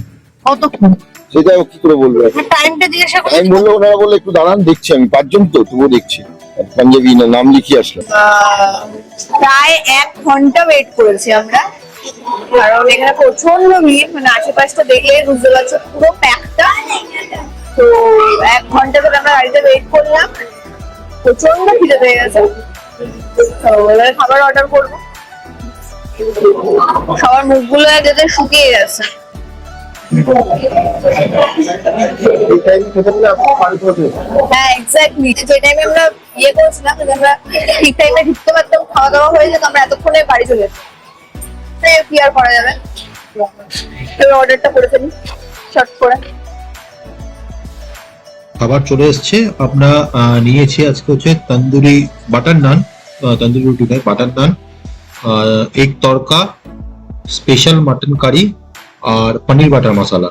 কতক্ষণ সেটা কি করে বলবো? টাইমটা জিজ্ঞাসা আমি বললো, ওনারা বলে একটু দাঁড়ান, দেখছি আমি 5 জন তো, তবুও দেখছি। পাঞ্জাবি নাম লিখিয়ে আসলাম। প্রায় 1 ঘন্টা ওয়েট করেছি আমরা, কারণ এখানে প্রচন্ড ভিড়, মানে আশেপাশটা দেখলে বুঝতে পারছো পুরো প্যাকটা। তো 1 ঘন্টা ধরে আমরা গাড়িতে ওয়েট করলাম, প্রচন্ড খিদে পেয়ে গেছে। তো এবারে খাবার অর্ডার করবো। সবার মুখগুলো যাতে শুকিয়ে গেছে। হ্যাঁ এক্স্যাক্টলি, যে টাইমে আমরা ইয়ে করেছিলাম, আমরা ঠিক টাইমে ঢুকতে পারতাম, খাওয়া দাওয়া হয়ে যেত, আমরা এতক্ষণে বাড়ি চলে যেতাম। কি আর করা যাবে, এবার অর্ডারটা করে ফেলি শর্ট করে। খাবার চলে এসছে। আমরা নিয়েছি আজকে হচ্ছে তন্দুরি বাটার নান, তন্দুরি রুটি নয়, বাটার নান, এগ তড়কা, স্পেশাল মাটন কারি আর পনির বাটার মশলা,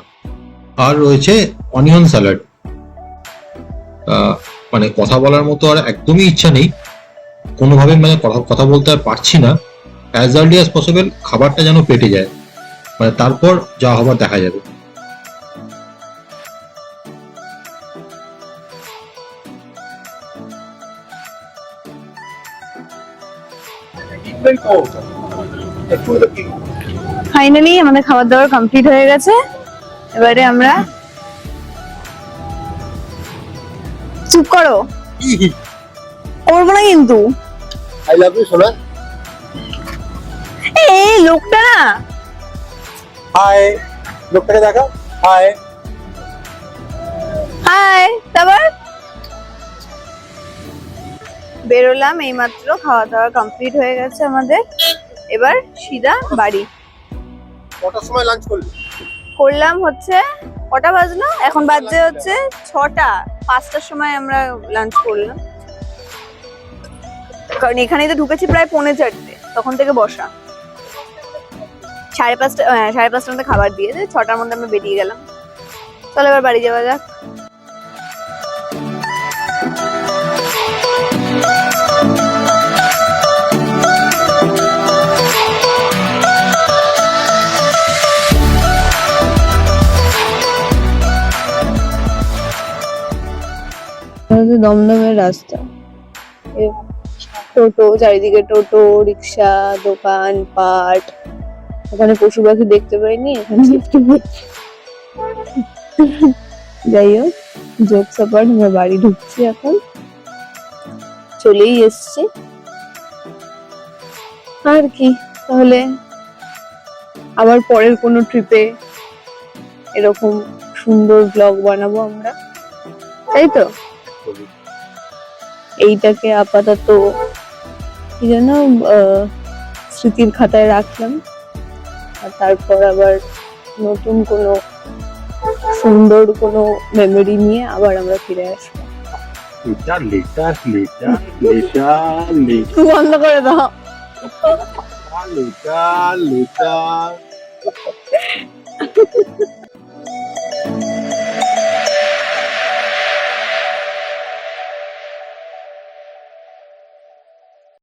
আর রয়েছে অনিয়ন স্যালাড। মানে কথা বলার মতো আর একদমই ইচ্ছা নেই, কোনোভাবে মানে কথা বলতে আর পারছি না। অ্যাজ আর্লি অ্যাজ পসিবল খাবারটা যেন পেটে যায়, মানে তারপর যা হবার দেখা যাবে। ফাইনালি আমাদের খাবার দাবার কমপ্লিট হয়ে গেছে। এবারে আমরা চুপ করো, করবো না কিন্তু। আই লাভ ইউ সোনা। এই লোকটা না, হাই, লোকটাকে দেখা। High high. তারপর বেরোলাম এইমাত্র, খাওয়া দাওয়া কমপ্লিট হয়ে গেছে আমাদের। এবার সিধা বাড়ি। কটার সময় লাঞ্চ করলি? করলাম হচ্ছে, কটা বাজলো এখন? বাজে হচ্ছে 6টা। 5টার সময় আমরা লাঞ্চ করলাম, কারণ এখানেই তো ঢুকেছি প্রায় 4:45, তখন থেকে বসা। 5:30, হ্যাঁ 5:30টার মধ্যে খাবার দিয়ে 6টার মধ্যে আমরা বেরিয়ে গেলাম। চলো এবার বাড়ি যাওয়া যাক। দমদমের রাস্তা, টোটো চারিদিকে, টোটো রিক্সা, দোকান পাট। ওখানে পশু পাখি দেখতে পাইনি, এখানে যাই হোক, জোক সাপাট, আমরা বাড়ি ঢুকছি, এখন চলেই এসছি। আর কি, তাহলে আবার পরের কোনো ট্রিপে এরকম সুন্দর ব্লগ বানাবো আমরা, তাই তো? এইটাকে আপাতত কি যেন স্মৃতির খাতায় রাখলাম, আর তারপর আবার নতুন কোনো সুন্দর কোনো মেমোরি নিয়ে আবার আমরা ফিরে আসবো। বন্ধ করে দাও।